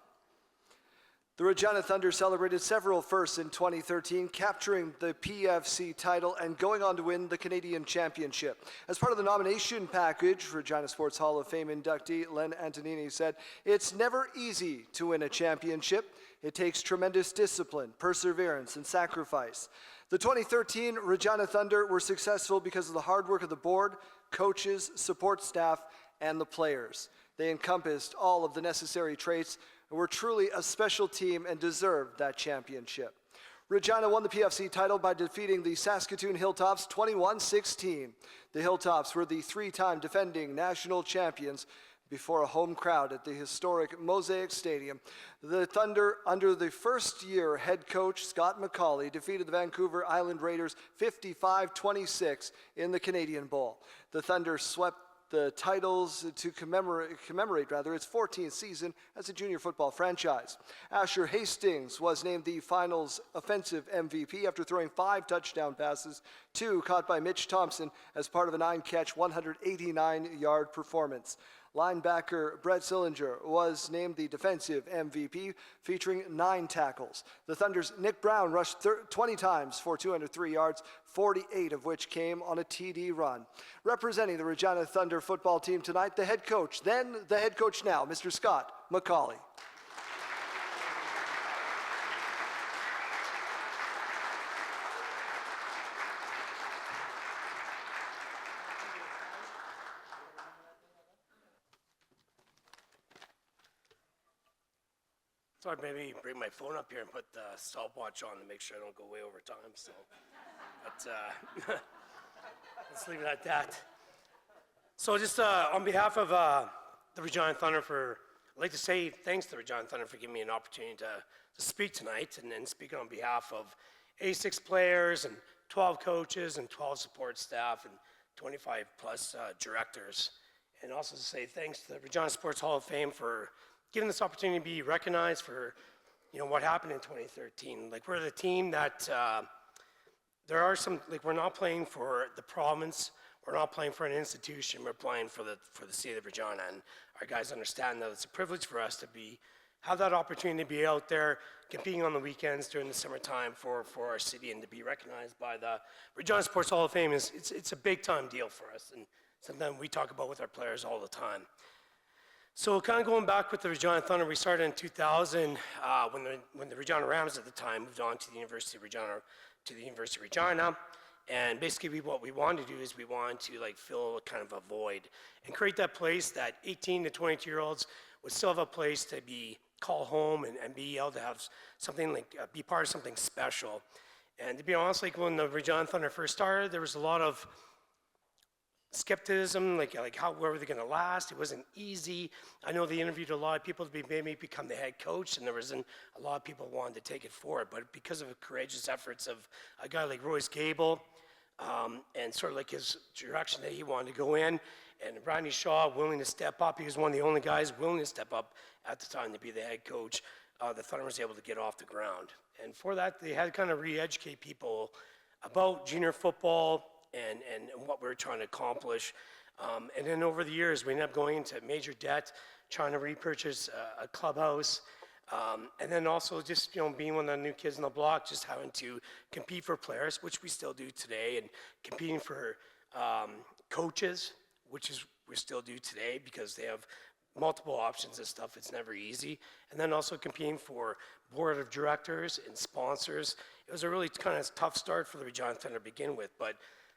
The Regina Thunder celebrated several firsts in 2013, capturing the PFC title and going on to win the Canadian Championship. As part of the nomination package, Regina Sports Hall of Fame inductee Len Antonini said, "It's never easy to win a championship. It takes tremendous discipline, perseverance, and sacrifice." The 2013 Regina Thunder were successful because of the hard work of the board, coaches, support staff, and the players. They encompassed all of the necessary traits and were truly a special team and deserved that championship. Regina won the PFC title by defeating the Saskatoon Hilltops 21-16. The Hilltops were the three-time defending national champions before a home crowd at the historic Mosaic Stadium. The Thunder, under the first-year head coach Scott McCauley, defeated the Vancouver Island Raiders 55-26 in the Canadian Bowl. The Thunder swept the titles to commemorate its 14th season as a junior football franchise. Asher Hastings was named the finals offensive MVP after throwing 5 touchdown passes, 2 caught by Mitch Thompson as part of a 9-catch, 189-yard performance. Linebacker Brett Sillinger was named the defensive MVP, featuring 9 tackles. The Thunder's Nick Brown rushed 20 times for 203 yards, 48 of which came on a TD run. Representing the Regina Thunder football team tonight, the head coach, then the head coach now, Mr. Scott McCauley. So I'd maybe bring my phone up here and put the stopwatch on to make sure I don't go way over time. So, but let's leave it at that. So just on behalf of the Regina Thunder, I'd like to say thanks to the Regina Thunder for giving me an opportunity to speak tonight, and speaking on behalf of 86 players and 12 coaches and 12 support staff and 25 plus directors, and also to say thanks to the Regina Sports Hall of Fame for giving this opportunity to be recognized for, what happened in 2013. Like, we're the team that there are some, like, we're not playing for the province, we're not playing for an institution, we're playing for the city of Regina, and our guys understand that it's a privilege for us to have that opportunity to be out there competing on the weekends during the summertime for our city, and to be recognized by the Regina Sports Hall of Fame it's a big time deal for us, and something we talk about with our players all the time. So kind of going back with the Regina Thunder, we started in 2000 when the Regina Rams at the time moved on to the University of Regina, and basically what we wanted to do is we wanted to fill kind of a void and create that place that 18 to 22 year olds would still have a place to be called home and be able to have something be part of something special. And to be honest, when the Regina Thunder first started, there was a lot of skepticism, how were they going to last? It wasn't easy. I know they interviewed a lot of people to maybe become the head coach, and there wasn't a lot of people wanted to take it forward. But because of the courageous efforts of a guy like Royce Gable, and sort of his direction that he wanted to go in, and Randy Shaw willing to step up, he was one of the only guys willing to step up at the time to be the head coach, the Thunder was able to get off the ground. And for that, they had to kind of re-educate people about junior football, and what we were trying to accomplish. And then over the years, we ended up going into major debt, trying to repurchase a clubhouse, and then also just being one of the new kids on the block, just having to compete for players, which we still do today, and competing for coaches, which is we still do today because they have multiple options and stuff. It's never easy. And then also competing for board of directors and sponsors. It was a really kind of tough start for the Regina Thunder to begin with, but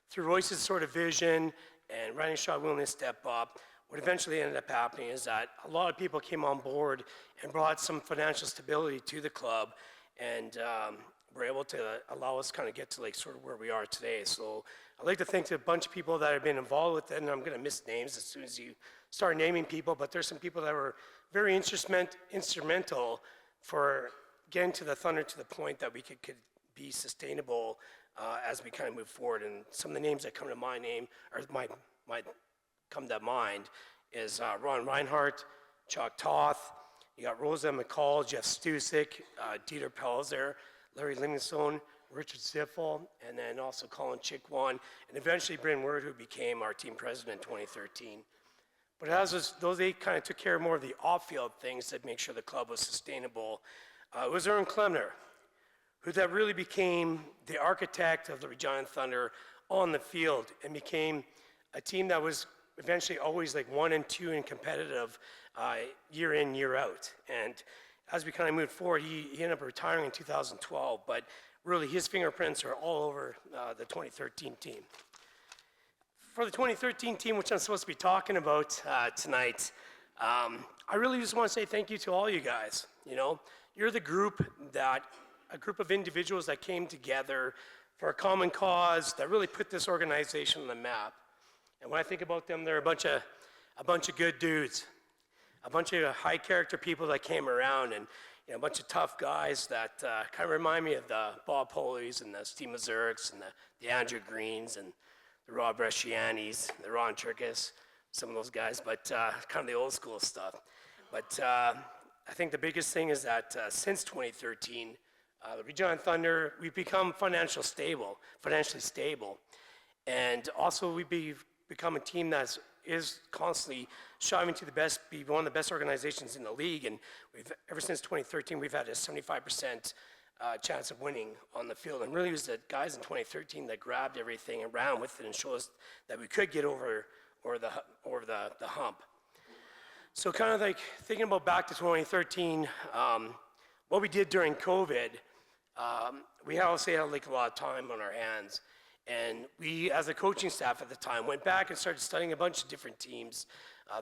through Royce's sort of vision and Randy Shaw willing to step up, what eventually ended up happening is that a lot of people came on board and brought some financial stability to the club, and were able to allow us kind of get to sort of where we are today. So I'd like to thank a bunch of people that have been involved with it, and I'm going to miss names as soon as you start naming people, but there's some people that were very instrumental for getting to the Thunder to the point that we could be sustainable as we kind of move forward. And some of the names that come to my name, or might come to mind, is Ron Reinhardt, Chuck Toth, you got Rosa McCall, Jeff Stusik, Dieter Pelzer, Larry Livingstone, Richard Ziffel, and then also Colin Chickwan, and eventually Bryn Word, who became our team president in 2013. But as those, they kind of took care of more of the off-field things that make sure the club was sustainable. It was Ern Klemner, who that really became the architect of the Regina Thunder on the field and became a team that was eventually always like 1 and 2 and competitive year in, year out. And as we kind of moved forward, he ended up retiring in 2012, but really his fingerprints are all over the 2013 team. For the 2013 team, which I'm supposed to be talking about tonight, I really just want to say thank you to all you guys. You know, you're the group a group of individuals that came together for a common cause that really put this organization on the map. And when I think about them, they're a bunch of good dudes, a bunch of high character people that came around, and a bunch of tough guys that kind of remind me of the Bob Polies and the Steve Mazurks and the Andrew Greens and the Rob Brescianis, the Ron Turkis, some of those guys, but kind of the old school stuff. But I think the biggest thing is that since 2013, the Regina Thunder, we've become financially stable, and also we've become a team that is constantly striving to be one of the best organizations in the league. And ever since 2013, we've had a 75% chance of winning on the field. And really it was the guys in 2013 that grabbed everything and ran with it and showed us that we could get over the hump. So kind of like thinking about back to 2013, what we did during COVID, we obviously had like a lot of time on our hands. And we, as a coaching staff at the time, went back and started studying a bunch of different teams.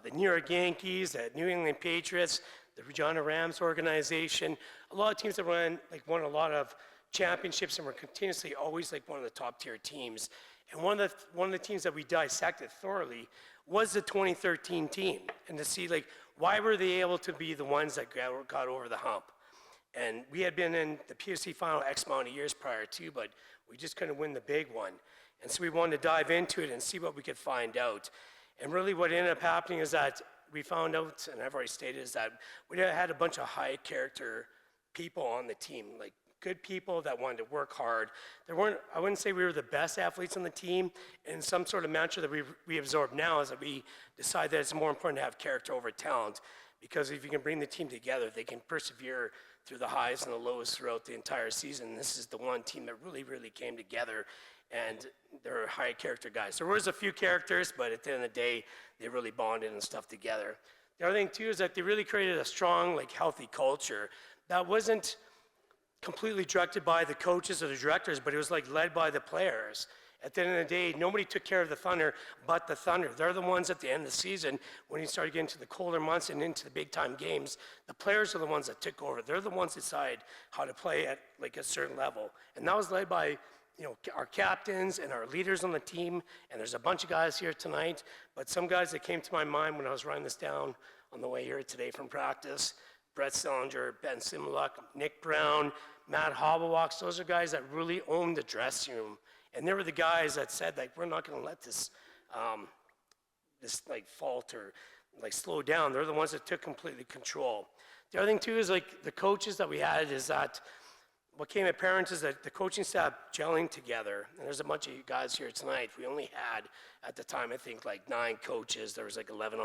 The New York Yankees, the New England Patriots, the Regina Rams organization, a lot of teams that won a lot of championships and were continuously always like one of the top tier teams. And one of the teams that we dissected thoroughly was the 2013 team, and to see like why were they able to be the ones that got over the hump. And we had been in the PSC final X amount of years prior to, but we just couldn't win the big one. And so we wanted to dive into it and see what we could find out. And really what ended up happening is that we found out, and I've already stated, is that we had a bunch of high character people on the team, like good people that wanted to work hard. I wouldn't say we were the best athletes on the team, and some sort of mantra that we absorb now is that we decide that it's more important to have character over talent, because if you can bring the team together, they can persevere through the highs and the lows throughout the entire season. This is the one team that really, really came together, and they're high character guys. There was a few characters, but at the end of the day, they really bonded and stuff together. The other thing too is that they really created a strong, like healthy culture that wasn't completely directed by the coaches or the directors, but it was like led by the players. At the end of the day, nobody took care of the Thunder but the Thunder. They're the ones at the end of the season, when you started getting to the colder months and into the big-time games, the players are the ones that took over. They're the ones that decide how to play at like a certain level. And that was led by our captains and our leaders on the team. And there's a bunch of guys here tonight, but some guys that came to my mind when I was writing this down on the way here today from practice: Brett Sellinger, Ben Simuluk, Nick Brown, Matt Hobblewalks. Those are guys that really owned the dressing room. And they were the guys that said, like, we're not going to let this like falter, like slow down. They're the ones that took completely control. The other thing too is like the coaches that we had is that what became apparent is that the coaching staff gelling together. And there's a bunch of you guys here tonight. We only had at the time, I think, like 9 coaches. There was like 11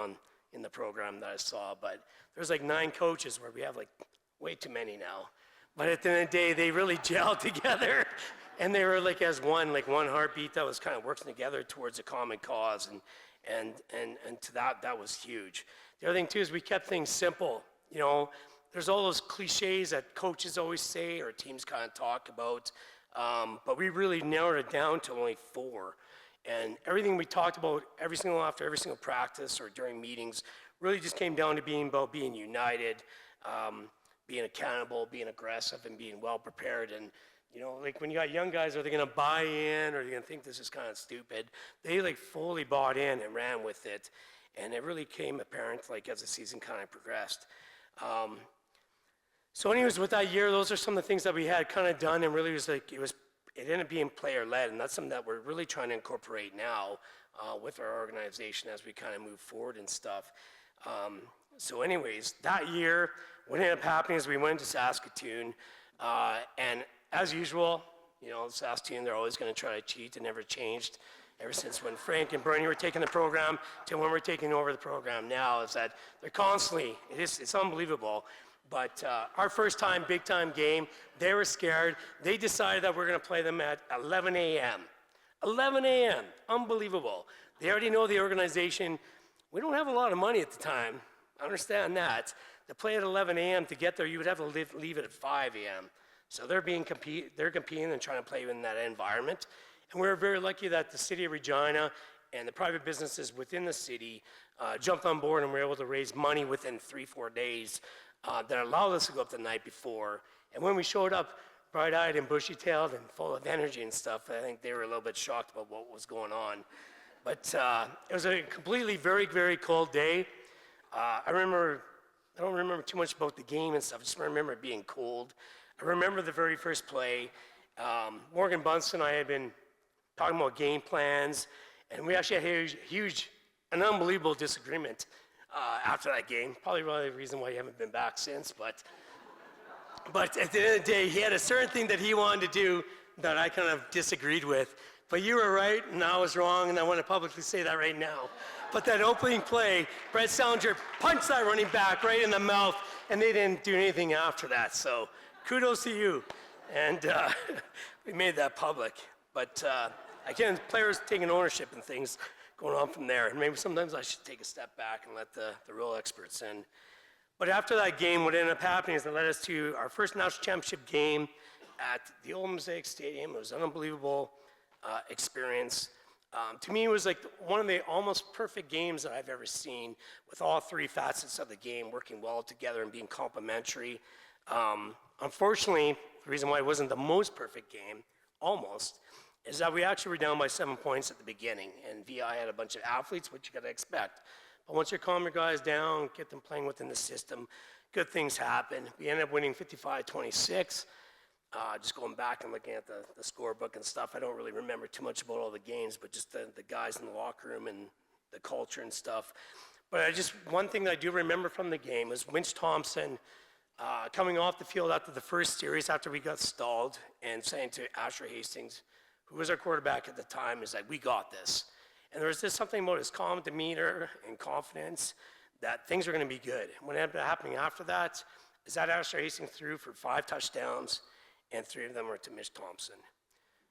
in the program that I saw, but there's like 9 coaches, where we have like way too many now. But at the end of the day, they really gelled together. And they were like as one heartbeat that was kind of working together towards a common cause, and to that was huge. The other thing too is we kept things simple. There's all those cliches that coaches always say or teams kind of talk about, but we really narrowed it down to only 4. And everything we talked about after every single practice or during meetings really just came down to being united, being accountable, being aggressive, and being well prepared. And like when you got young guys, are they going to buy in, or are they going to think this is kind of stupid? They like fully bought in and ran with it, and it really came apparent like as the season kind of progressed. So anyways, with that year, those are some of the things that we had kind of done, and really it ended up being player led, and that's something that we're really trying to incorporate now with our organization as we kind of move forward and stuff. So anyways, that year, what ended up happening is we went to Saskatoon, and as usual, Saskatoon, they're always going to try to cheat. It never changed ever since when Frank and Bernie were taking the program to when we're taking over the program now, is that they're constantly, it's unbelievable. But our first time, big time game, they were scared. They decided that we're going to play them at 11 a.m. 11 a.m., unbelievable. They already know the organization. We don't have a lot of money at the time. I understand that. To play at 11 a.m. to get there, you would have to leave it at 5 a.m. So they're competing and trying to play in that environment. And we were very lucky that the city of Regina and the private businesses within the city jumped on board and were able to raise money within 3-4 days that allowed us to go up the night before. And when we showed up bright-eyed and bushy-tailed and full of energy and stuff, I think they were a little bit shocked about what was going on. But it was a completely very, very cold day. I don't remember too much about the game and stuff. I just remember it being cold. I remember the very first play. Morgan Bunsen and I had been talking about game plans, and we actually had an unbelievable disagreement after that game. Probably the reason why you haven't been back since. But at the end of the day, he had a certain thing that he wanted to do that I kind of disagreed with. But you were right, and I was wrong, and I want to publicly say that right now. But that opening play, Brett Salinger punched that running back right in the mouth, and they didn't do anything after that. So kudos to you. And we made that public. But again, players taking ownership and things going on from there. And maybe sometimes I should take a step back and let the real experts in. But after that game, what ended up happening is it led us to our first national championship game at the old Mosaic Stadium. It was an unbelievable experience. To me, it was like one of the almost perfect games that I've ever seen, with all three facets of the game working well together and being complementary. Unfortunately, the reason why it wasn't the most perfect game, almost, is that we actually were down by 7 points at the beginning, and VI had a bunch of athletes, which you got to expect. But once you calm your guys down, get them playing within the system, good things happen. We ended up winning 55-26. Just going back and looking at the scorebook and stuff, I don't really remember too much about all the games, but just the guys in the locker room and the culture and stuff. But one thing that I do remember from the game was Winch Thompson coming off the field after the first series, after we got stalled, and saying to Asher Hastings, who was our quarterback at the time, is like, "We got this." And there was just something about his calm demeanor and confidence that things were going to be good. What ended up happening after that is that Asher Hastings threw for 5 touchdowns, and 3 of them were to Mitch Thompson.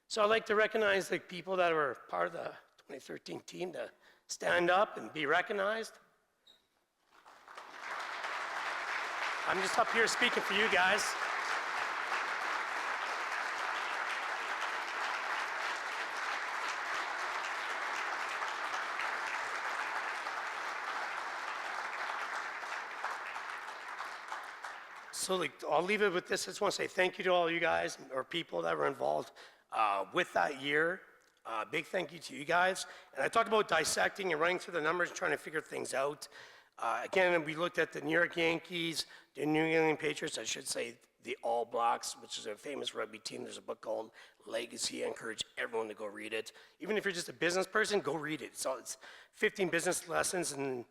So I'd like to recognize the people that were part of the 2013 team to stand up and be recognized. I'm just up here speaking for you guys. So I'll leave it with this. I just want to say thank you to all you guys or people that were involved with that year. Big thank you to you guys. And I talked about dissecting and running through the numbers, trying to figure things out. Again, we looked at the New York Yankees, the New England Patriots, I should say the All Blacks, which is a famous rugby team. There's a book called Legacy. I encourage everyone to go read it. Even if you're just a business person, go read it. So it's 15 business lessons, and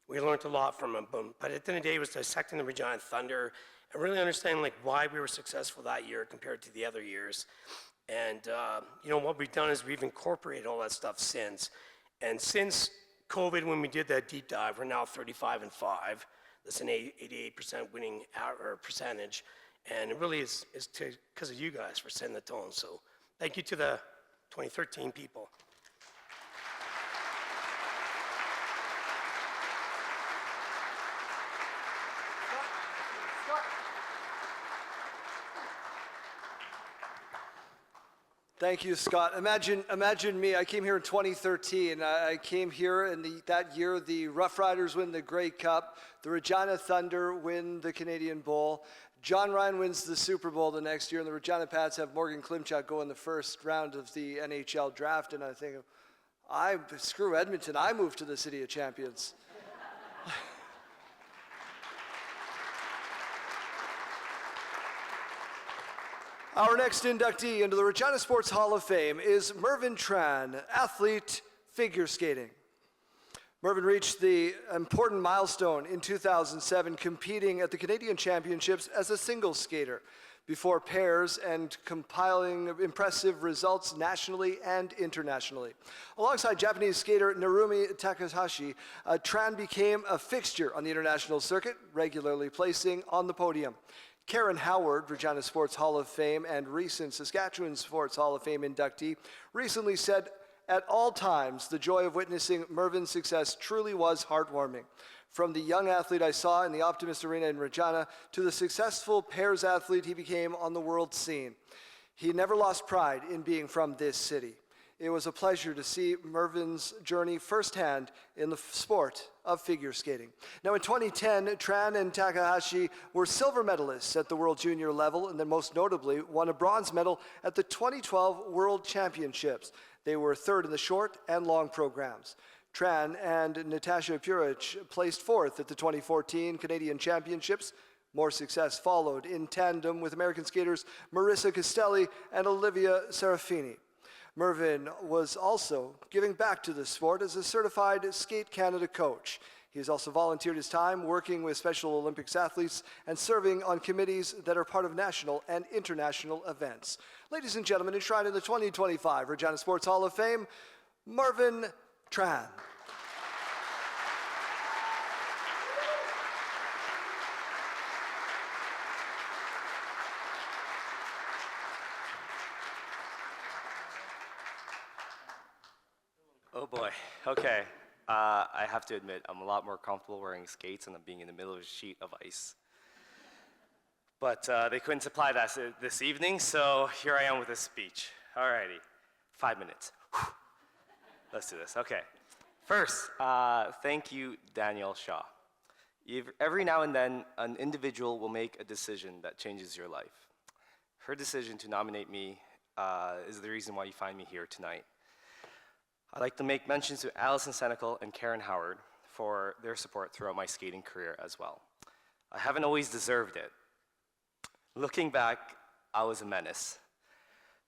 we learned a lot from them. But at the end of the day, it was dissecting the Regina Thunder and really understanding why we were successful that year compared to the other years. And what we've done is we've incorporated all that stuff since. And since COVID, when we did that deep dive, we're now 35-5. That's an 88% winning percentage. And it really is because of you guys for setting the tone. So thank you to the 2013 people. Thank you, Scott. Imagine me. I came here in 2013. I came here, and that year the Rough Riders win the Grey Cup. The Regina Thunder win the Canadian Bowl. John Ryan wins the Super Bowl the next year, and the Regina Pats have Morgan Klimchuk go in the first round of the NHL draft. And I think, screw Edmonton. I moved to the City of Champions. Our next inductee into the Regina Sports Hall of Fame is Mervyn Tran, athlete, figure skating. Mervyn reached the important milestone in 2007, competing at the Canadian Championships as a single skater, before pairs and compiling impressive results nationally and internationally. Alongside Japanese skater Narumi Takahashi, Tran became a fixture on the international circuit, regularly placing on the podium. Karen Howard, Regina Sports Hall of Fame and recent Saskatchewan Sports Hall of Fame inductee, recently said, "At all times, the joy of witnessing Mervin's success truly was heartwarming. From the young athlete I saw in the Optimist Arena in Regina to the successful pairs athlete he became on the world scene. He never lost pride in being from this city. It was a pleasure to see Mervin's journey firsthand in the sport of figure skating." Now in 2010, Tran and Takahashi were silver medalists at the World Junior level and then most notably won a bronze medal at the 2012 World Championships. They were third in the short and long programs. Tran and Natasha Purich placed fourth at the 2014 Canadian Championships. More success followed in tandem with American skaters Marissa Castelli and Olivia Serafini. Mervin was also giving back to the sport as a certified Skate Canada coach. He has also volunteered his time working with Special Olympics athletes and serving on committees that are part of national and international events. Ladies and gentlemen, enshrined in the 2025 Regina Sports Hall of Fame, Mervin Tran. Oh boy, okay. I have to admit, I'm a lot more comfortable wearing skates than being in the middle of a sheet of ice. But they couldn't supply that this evening, so here I am with a speech. Alrighty, 5 minutes. Whew. Let's do this, okay. First, thank you, Danielle Shaw. Every now and then, an individual will make a decision that changes your life. Her decision to nominate me is the reason why you find me here tonight. I'd like to make mentions to Allison Senecal and Karen Howard for their support throughout my skating career as well. I haven't always deserved it. Looking back, I was a menace.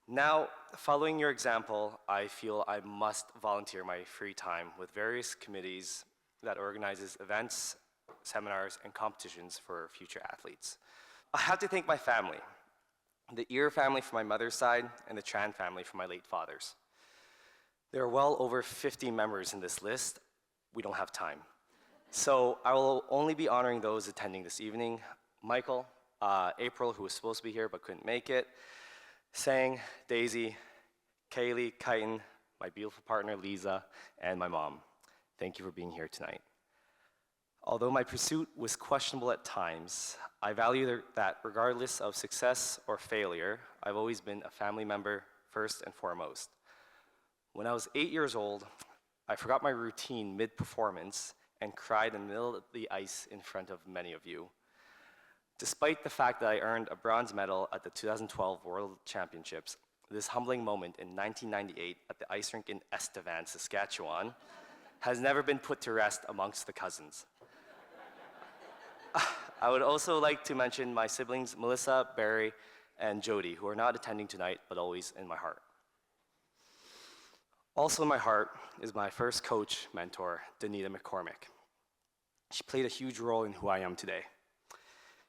Now, following your example, I feel I must volunteer my free time with various committees that organizes events, seminars, and competitions for future athletes. I have to thank my family, the Ear family from my mother's side and the Tran family from my late father's. There are well over 50 members in this list. We don't have time. So I will only be honoring those attending this evening. Michael, April, who was supposed to be here but couldn't make it, Sang, Daisy, Kaylee, Kyton, my beautiful partner Lisa, and my mom. Thank you for being here tonight. Although my pursuit was questionable at times, I value that regardless of success or failure, I've always been a family member first and foremost. When I was 8 years old, I forgot my routine mid-performance and cried in the middle of the ice in front of many of you. Despite the fact that I earned a bronze medal at the 2012 World Championships, this humbling moment in 1998 at the ice rink in Estevan, Saskatchewan, has never been put to rest amongst the cousins. I would also like to mention my siblings Melissa, Barry, and Jody, who are not attending tonight, but always in my heart. Also in my heart is my first coach mentor, Danita McCormick. She played a huge role in who I am today.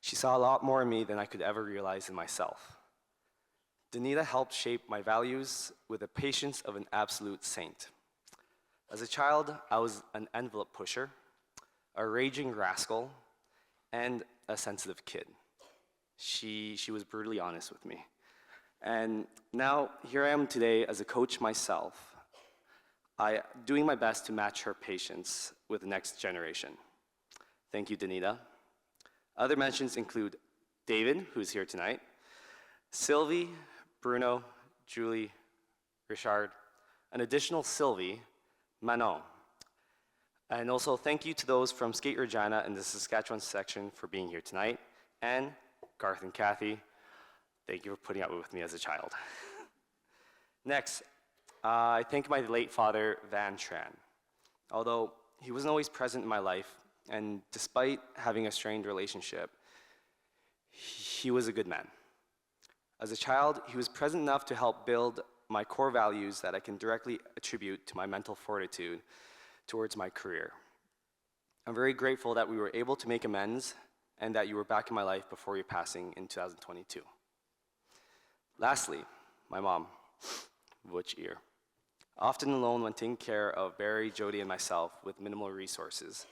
She saw a lot more in me than I could ever realize in myself. Danita helped shape my values with the patience of an absolute saint. As a child, I was an envelope pusher, a raging rascal, and a sensitive kid. She was brutally honest with me. And now, here I am today as a coach myself, doing my best to match her patience with the next generation. Thank you, Danita. Other mentions include David, who's here tonight, Sylvie, Bruno, Julie, Richard, an additional Sylvie, Manon. And also thank you to those from Skate Regina and the Saskatchewan section for being here tonight, and Garth and Kathy, thank you for putting up with me as a child. Next, I thank my late father, Van Tran. Although he wasn't always present in my life, and despite having a strained relationship, he was a good man. As a child, he was present enough to help build my core values that I can directly attribute to my mental fortitude towards my career. I'm very grateful that we were able to make amends and that you were back in my life before your passing in 2022. Lastly, my mom, which ear. Often alone when taking care of Barry, Jody, and myself with minimal resources,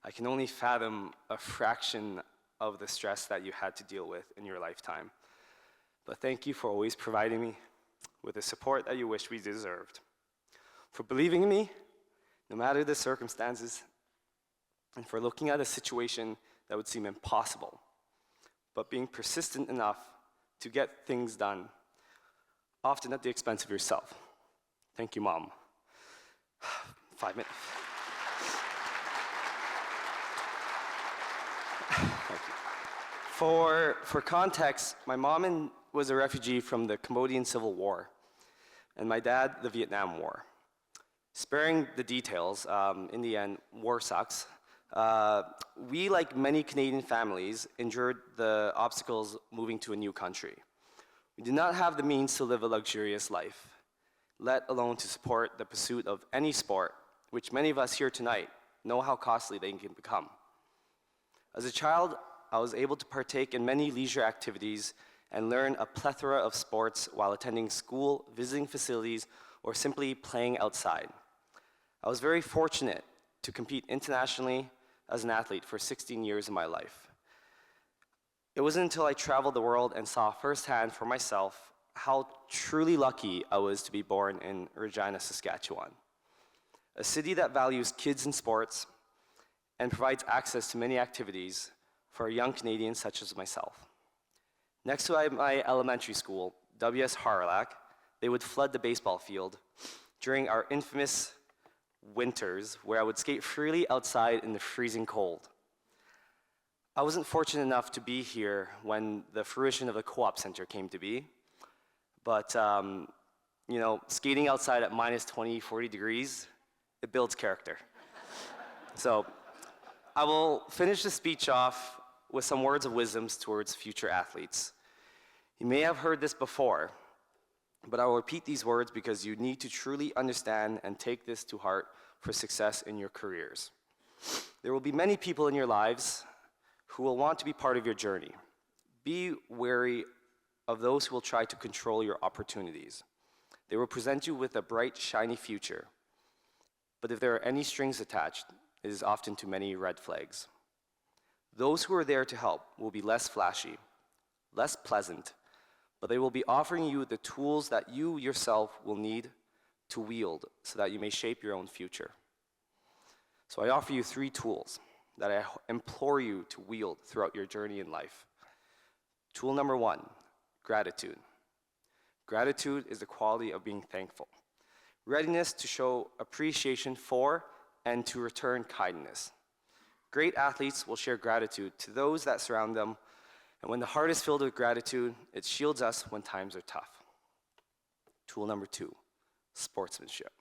I can only fathom a fraction of the stress that you had to deal with in your lifetime. But thank you for always providing me with the support that you wish we deserved, for believing in me, no matter the circumstances, and for looking at a situation that would seem impossible, but being persistent enough to get things done, often at the expense of yourself. Thank you, Mom. 5 minutes. Thank you. For context, my mom was a refugee from the Cambodian Civil War, and my dad, the Vietnam War. Sparing the details, in the end, war sucks. We, like many Canadian families, endured the obstacles moving to a new country. We did not have the means to live a luxurious life, let alone to support the pursuit of any sport, which many of us here tonight know how costly they can become. As a child, I was able to partake in many leisure activities and learn a plethora of sports while attending school, visiting facilities, or simply playing outside. I was very fortunate to compete internationally as an athlete for 16 years of my life. It wasn't until I traveled the world and saw firsthand for myself how truly lucky I was to be born in Regina, Saskatchewan, a city that values kids in sports and provides access to many activities for young Canadians such as myself. Next to my elementary school, W.S. Harlack, they would flood the baseball field during our infamous winters where I would skate freely outside in the freezing cold. I wasn't fortunate enough to be here when the fruition of the co-op center came to be, but skating outside at minus 20, 40 degrees, it builds character. So I will finish the speech off with some words of wisdom towards future athletes. You may have heard this before, but I will repeat these words because you need to truly understand and take this to heart for success in your careers. There will be many people in your lives who will want to be part of your journey. Be wary of those who will try to control your opportunities. They will present you with a bright, shiny future. But if there are any strings attached, it is often too many red flags. Those who are there to help will be less flashy, less pleasant, but they will be offering you the tools that you yourself will need to wield so that you may shape your own future. So I offer you 3 tools that I implore you to wield throughout your journey in life. Tool number 1, gratitude. Gratitude is the quality of being thankful. Readiness to show appreciation for and to return kindness. Great athletes will share gratitude to those that surround them, and when the heart is filled with gratitude, it shields us when times are tough. Tool number 2, sportsmanship.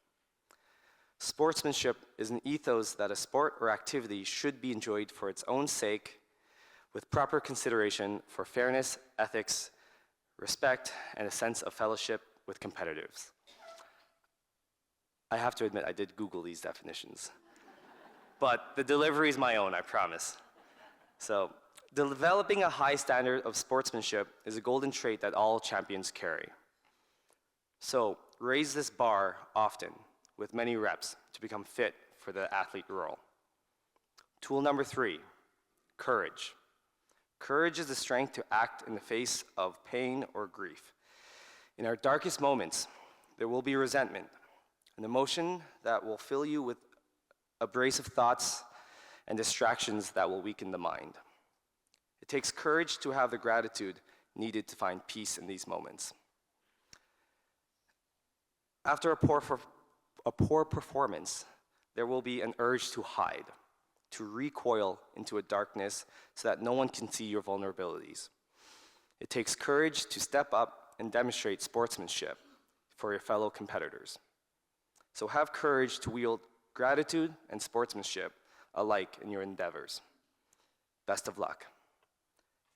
Sportsmanship is an ethos that a sport or activity should be enjoyed for its own sake, with proper consideration for fairness, ethics, respect, and a sense of fellowship with competitors. I have to admit, I did Google these definitions. But the delivery is my own, I promise. So, developing a high standard of sportsmanship is a golden trait that all champions carry. So, raise this bar often, with many reps, to become fit for the athlete role. Tool number 3, courage. Courage is the strength to act in the face of pain or grief. In our darkest moments, there will be resentment, an emotion that will fill you with abrasive thoughts and distractions that will weaken the mind. It takes courage to have the gratitude needed to find peace in these moments. After a poor performance, there will be an urge to hide, to recoil into a darkness so that no one can see your vulnerabilities. It takes courage to step up and demonstrate sportsmanship for your fellow competitors. So have courage to wield gratitude and sportsmanship alike in your endeavors. Best of luck.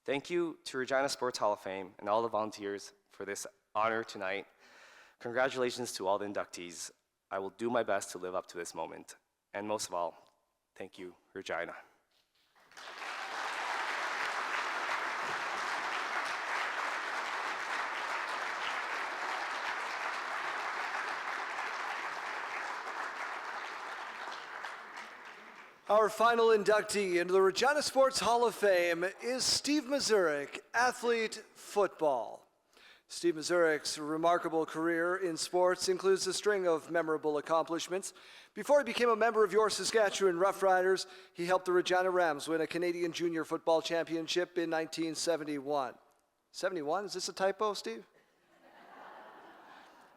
Thank you to Regina Sports Hall of Fame and all the volunteers for this honor tonight. Congratulations to all the inductees. I will do my best to live up to this moment. And most of all, thank you, Regina. Our final inductee into the Regina Sports Hall of Fame is Steve Mazurek, athlete, football. Steve Mazurik's remarkable career in sports includes a string of memorable accomplishments. Before he became a member of your Saskatchewan Roughriders, he helped the Regina Rams win a Canadian Junior Football Championship in 1971. 71? Is this a typo, Steve?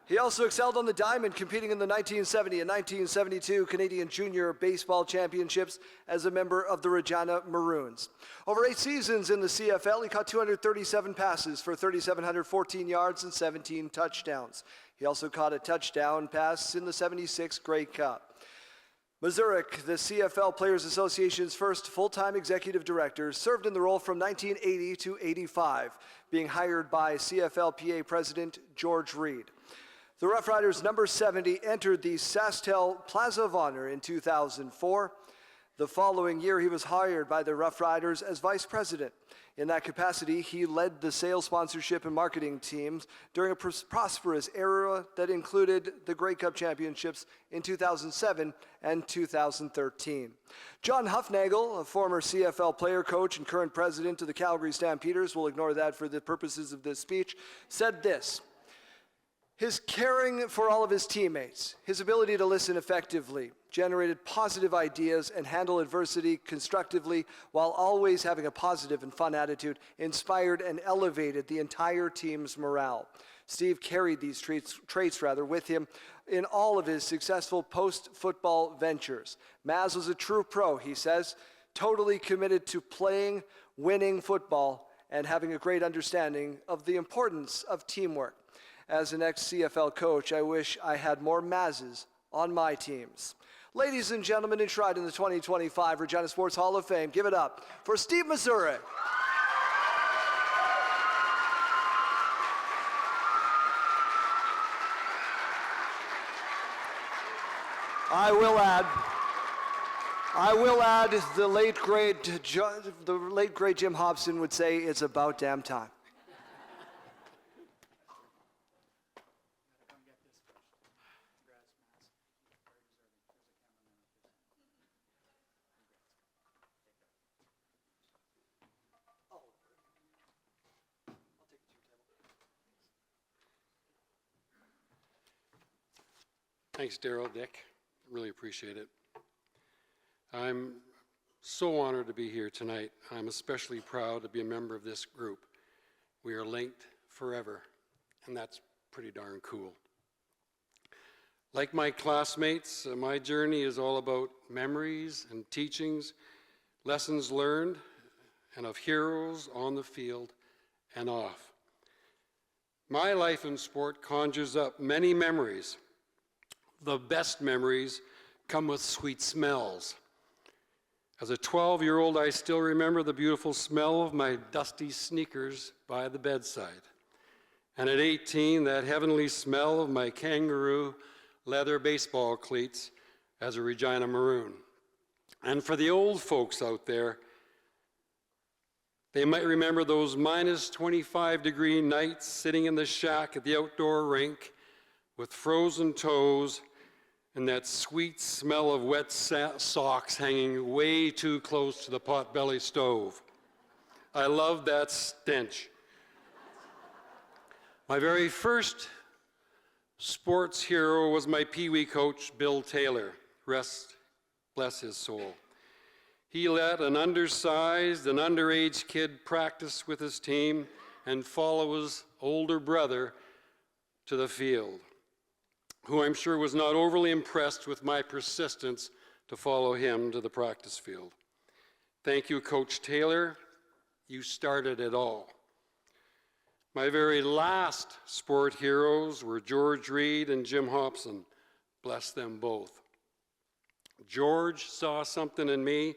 He also excelled on the diamond, competing in the 1970 and 1972 Canadian Junior Baseball Championships as a member of the Regina Maroons. Over 8 seasons in the CFL, he caught 237 passes for 3,714 yards and 17 touchdowns. He also caught a touchdown pass in the 76 Grey Cup. Mazurek, the CFL Players Association's first full-time executive director, served in the role from 1980 to 85, being hired by CFLPA President George Reed. The Roughriders number 70 entered the SaskTel Plaza of Honor in 2004. The following year, he was hired by the Roughriders as vice president. In that capacity, he led the sales, sponsorship, and marketing teams during a prosperous era that included the Grey Cup Championships in 2007 and 2013. John Hufnagel, a former CFL player, coach, and current president of the Calgary Stampeders, we'll ignore that for the purposes of this speech, said this: "His caring for all of his teammates, his ability to listen effectively, generated positive ideas and handle adversity constructively while always having a positive and fun attitude, inspired and elevated the entire team's morale." Steve carried these traits with him in all of his successful post-football ventures. Maz was a true pro, he says, totally committed to playing, winning football, and having a great understanding of the importance of teamwork. As an ex-CFL coach, I wish I had more Mazes on my teams. Ladies and gentlemen, enshrined in the 2025 Regina Sports Hall of Fame, give it up for Steve Mazurek. I will add, the late great Jim Hobson would say, it's about damn time. Thanks, Daryl, Dick. Really appreciate it. I'm so honored to be here tonight. I'm especially proud to be a member of this group. We are linked forever, and that's pretty darn cool. Like my classmates, my journey is all about memories and teachings, lessons learned, and of heroes on the field and off. My life in sport conjures up many memories. The best memories come with sweet smells. As a 12-year-old, I still remember the beautiful smell of my dusty sneakers by the bedside. And at 18, that heavenly smell of my kangaroo leather baseball cleats as a Regina Maroon. And for the old folks out there, they might remember those minus 25-degree nights sitting in the shack at the outdoor rink with frozen toes and that sweet smell of wet socks hanging way too close to the potbelly stove. I love that stench. My very first sports hero was my Pee-wee coach, Bill Taylor. Bless his soul. He let an undersized and underage kid practice with his team and follow his older brother to the field, who I'm sure was not overly impressed with my persistence to follow him to the practice field. Thank you, Coach Taylor. You started it all. My very last sport heroes were George Reed and Jim Hobson. Bless them both. George saw something in me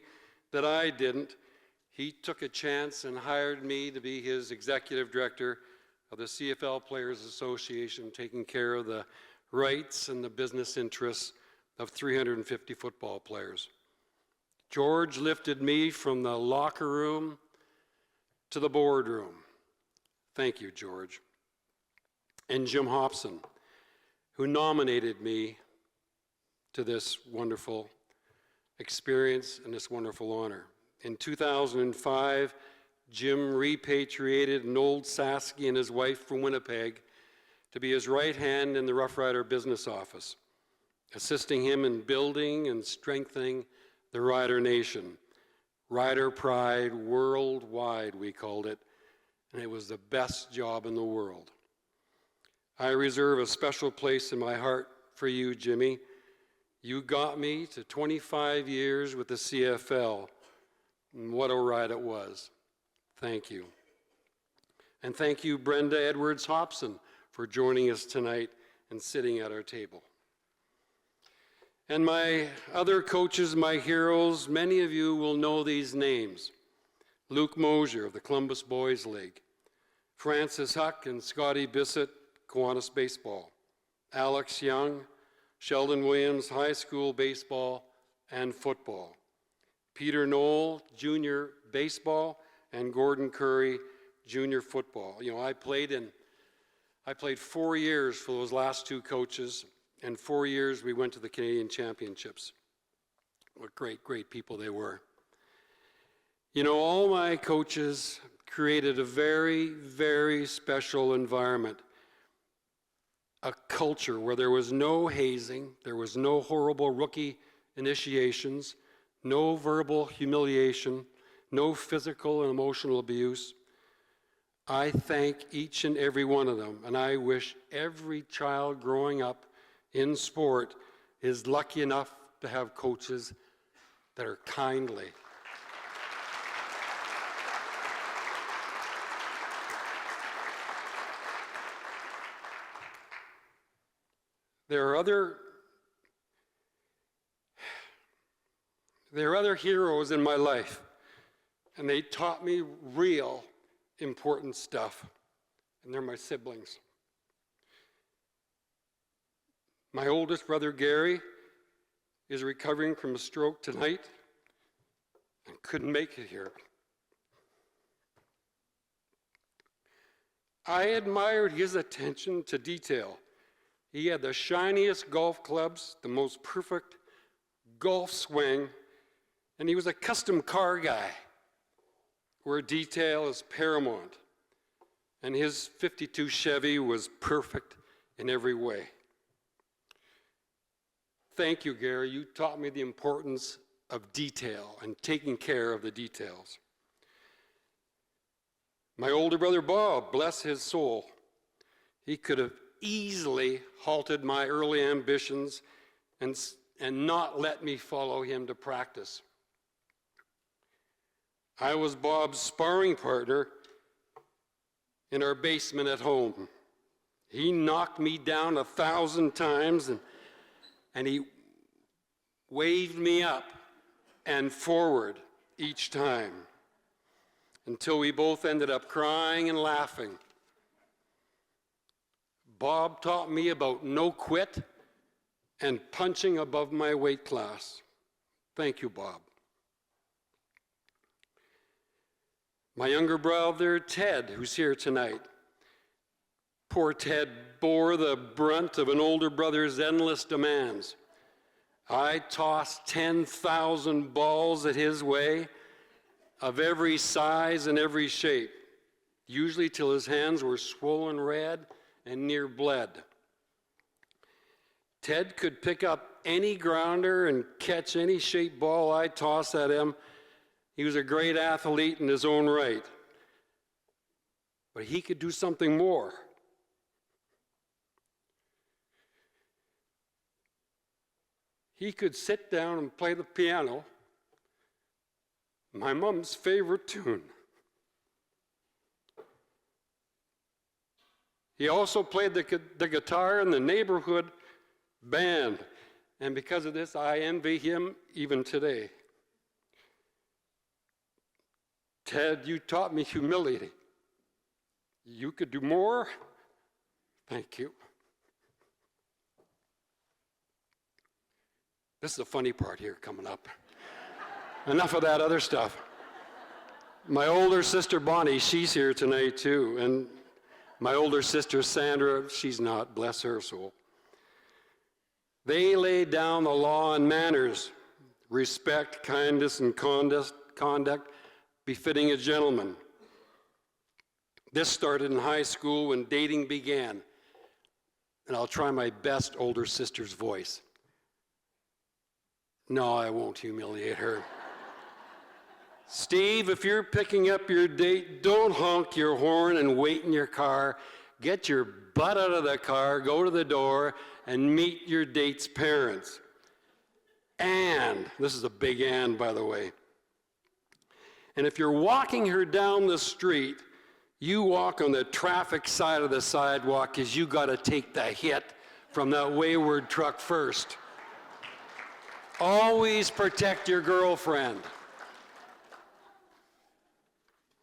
that I didn't. He took a chance and hired me to be his executive director of the CFL Players Association, taking care of the rights and the business interests of 350 football players. George lifted me from the locker room to the boardroom. Thank you, George. And Jim Hobson, who nominated me to this wonderful experience, and this wonderful honor. In 2005, Jim repatriated an old Sasky and his wife from Winnipeg to be his right hand in the Rough Rider business office, assisting him in building and strengthening the Rider Nation. Rider Pride worldwide, we called it, and it was the best job in the world. I reserve a special place in my heart for you, Jimmy. You got me to 25 years with the CFL, and what a ride it was. Thank you. And thank you, Brenda Edwards-Hobson, for joining us tonight and sitting at our table. And my other coaches, my heroes, many of you will know these names. Luke Mosier of the Columbus Boys League, Francis Huck and Scotty Bissett, Kiwanis Baseball, Alex Young, Sheldon Williams, high school baseball and football, Peter Knoll, junior baseball, and Gordon Curry, junior football. You know, I played 4 years for those last two coaches, and 4 years we went to the Canadian Championships. What great, great people they were. You know, all my coaches created a very, very special environment, a culture where there was no hazing, there was no horrible rookie initiations, no verbal humiliation, no physical and emotional abuse. I thank each and every one of them, and I wish every child growing up in sport is lucky enough to have coaches that are kindly. There are other heroes in my life, and they taught me real important stuff, and they're my siblings. My oldest brother, Gary, is recovering from a stroke tonight and couldn't make it here. I admired his attention to detail. He had the shiniest golf clubs, the most perfect golf swing, and he was a custom car guy where detail is paramount. And his 52 Chevy was perfect in every way. Thank you, Gary. You taught me the importance of detail and taking care of the details. My older brother, Bob, bless his soul, he could have easily halted my early ambitions and not let me follow him to practice. I was Bob's sparring partner in our basement at home. He knocked me down 1,000 times and he waved me up and forward each time until we both ended up crying and laughing. Bob taught me about no quit and punching above my weight class. Thank you, Bob. My younger brother, Ted, who's here tonight. Poor Ted bore the brunt of an older brother's endless demands. I tossed 10,000 balls at his way of every size and every shape, usually till his hands were swollen red and near bled. Ted could pick up any grounder and catch any shaped ball I tossed at him. He was a great athlete in his own right. But he could do something more. He could sit down and play the piano, my mom's favorite tune. He also played the guitar in the neighborhood band, and because of this, I envy him even today. Ted, you taught me humility. You could do more. Thank you. This is the funny part here coming up. Enough of that other stuff. My older sister Bonnie, she's here tonight too, and my older sister Sandra, she's not, bless her soul. They laid down the law and manners respect, kindness, and conduct befitting a gentleman. This started in high school when dating began. And I'll try my best older sister's voice. No, I won't humiliate her. Steve, if you're picking up your date, don't honk your horn and wait in your car. Get your butt out of the car, go to the door, and meet your date's parents. And, this is a big and, by the way. And if you're walking her down the street, you walk on the traffic side of the sidewalk because you got to take the hit from that wayward truck first. Always protect your girlfriend.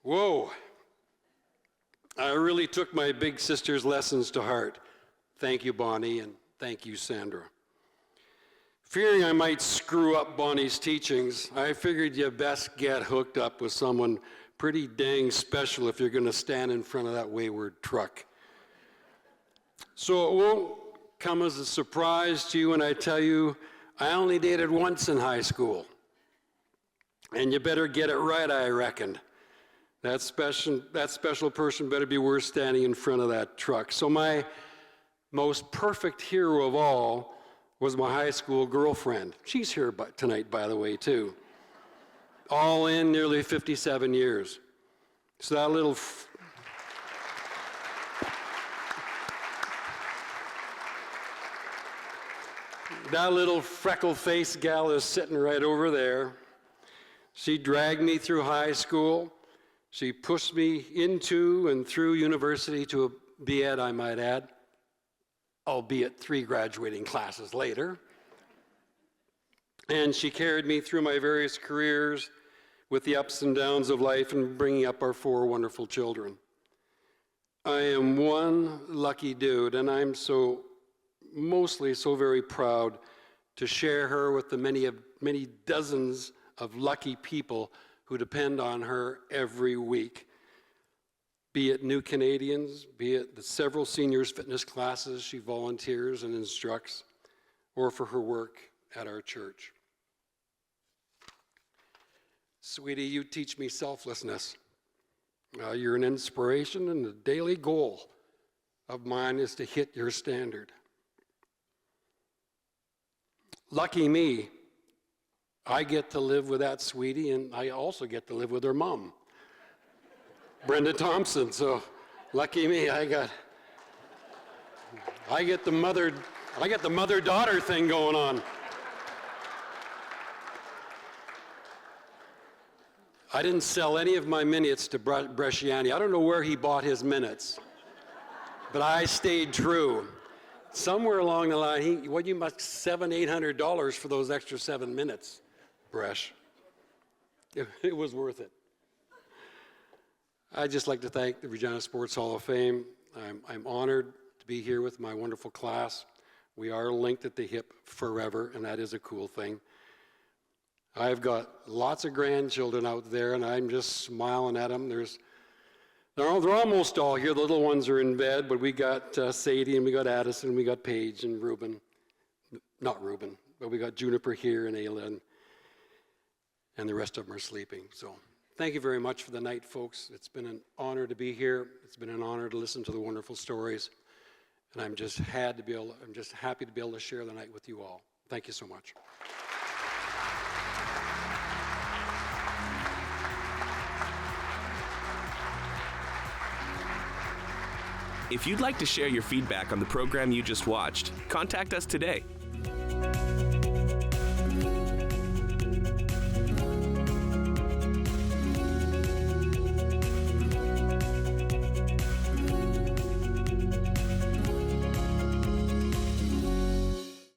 Whoa. I really took my big sister's lessons to heart. Thank you, Bonnie, and thank you, Sandra. Fearing I might screw up Bonnie's teachings, I figured you best get hooked up with someone pretty dang special if you're going to stand in front of that wayward truck. So it won't come as a surprise to you when I tell you I only dated once in high school. And you better get it right, I reckon. That special person better be worth standing in front of that truck. So my most perfect hero of all was my high school girlfriend. She's here tonight, by the way, too. All in nearly 57 years. So that little freckle-faced gal is sitting right over there. She dragged me through high school. She pushed me into and through university to be at, I might add, albeit 3 graduating classes later. And she carried me through my various careers with the ups and downs of life and bringing up our 4 wonderful children. I am one lucky dude, and I'm mostly so very proud to share her with the many dozens of lucky people who depend on her every week, be it new Canadians, be it the several seniors fitness classes she volunteers and instructs, or for her work at our church. Sweetie, you teach me selflessness. You're an inspiration, and the daily goal of mine is to hit your standard. Lucky me, I get to live with that sweetie, and I also get to live with her mom, Brenda Thompson. So lucky me, I get the mother-daughter thing going on. I didn't sell any of my minutes to Bresciani. I don't know where he bought his minutes, but I stayed true. Somewhere along the line, you must $700-800 for those extra 7 minutes, Bresh. It was worth it. I'd just like to thank the Regina Sports Hall of Fame. I'm honored to be here with my wonderful class. We are linked at the hip forever, and that is a cool thing. I've got lots of grandchildren out there, and I'm just smiling at them. They're almost all here. The little ones are in bed, but we got Sadie, and we got Addison, we got Paige and Reuben. Not Reuben, but we got Juniper here and Ayla, and the rest of them are sleeping. So thank you very much for the night, folks. It's been an honor to be here. It's been an honor to listen to the wonderful stories, and I'm just happy to be able to share the night with you all. Thank you so much. If you'd like to share your feedback on the program you just watched, contact us today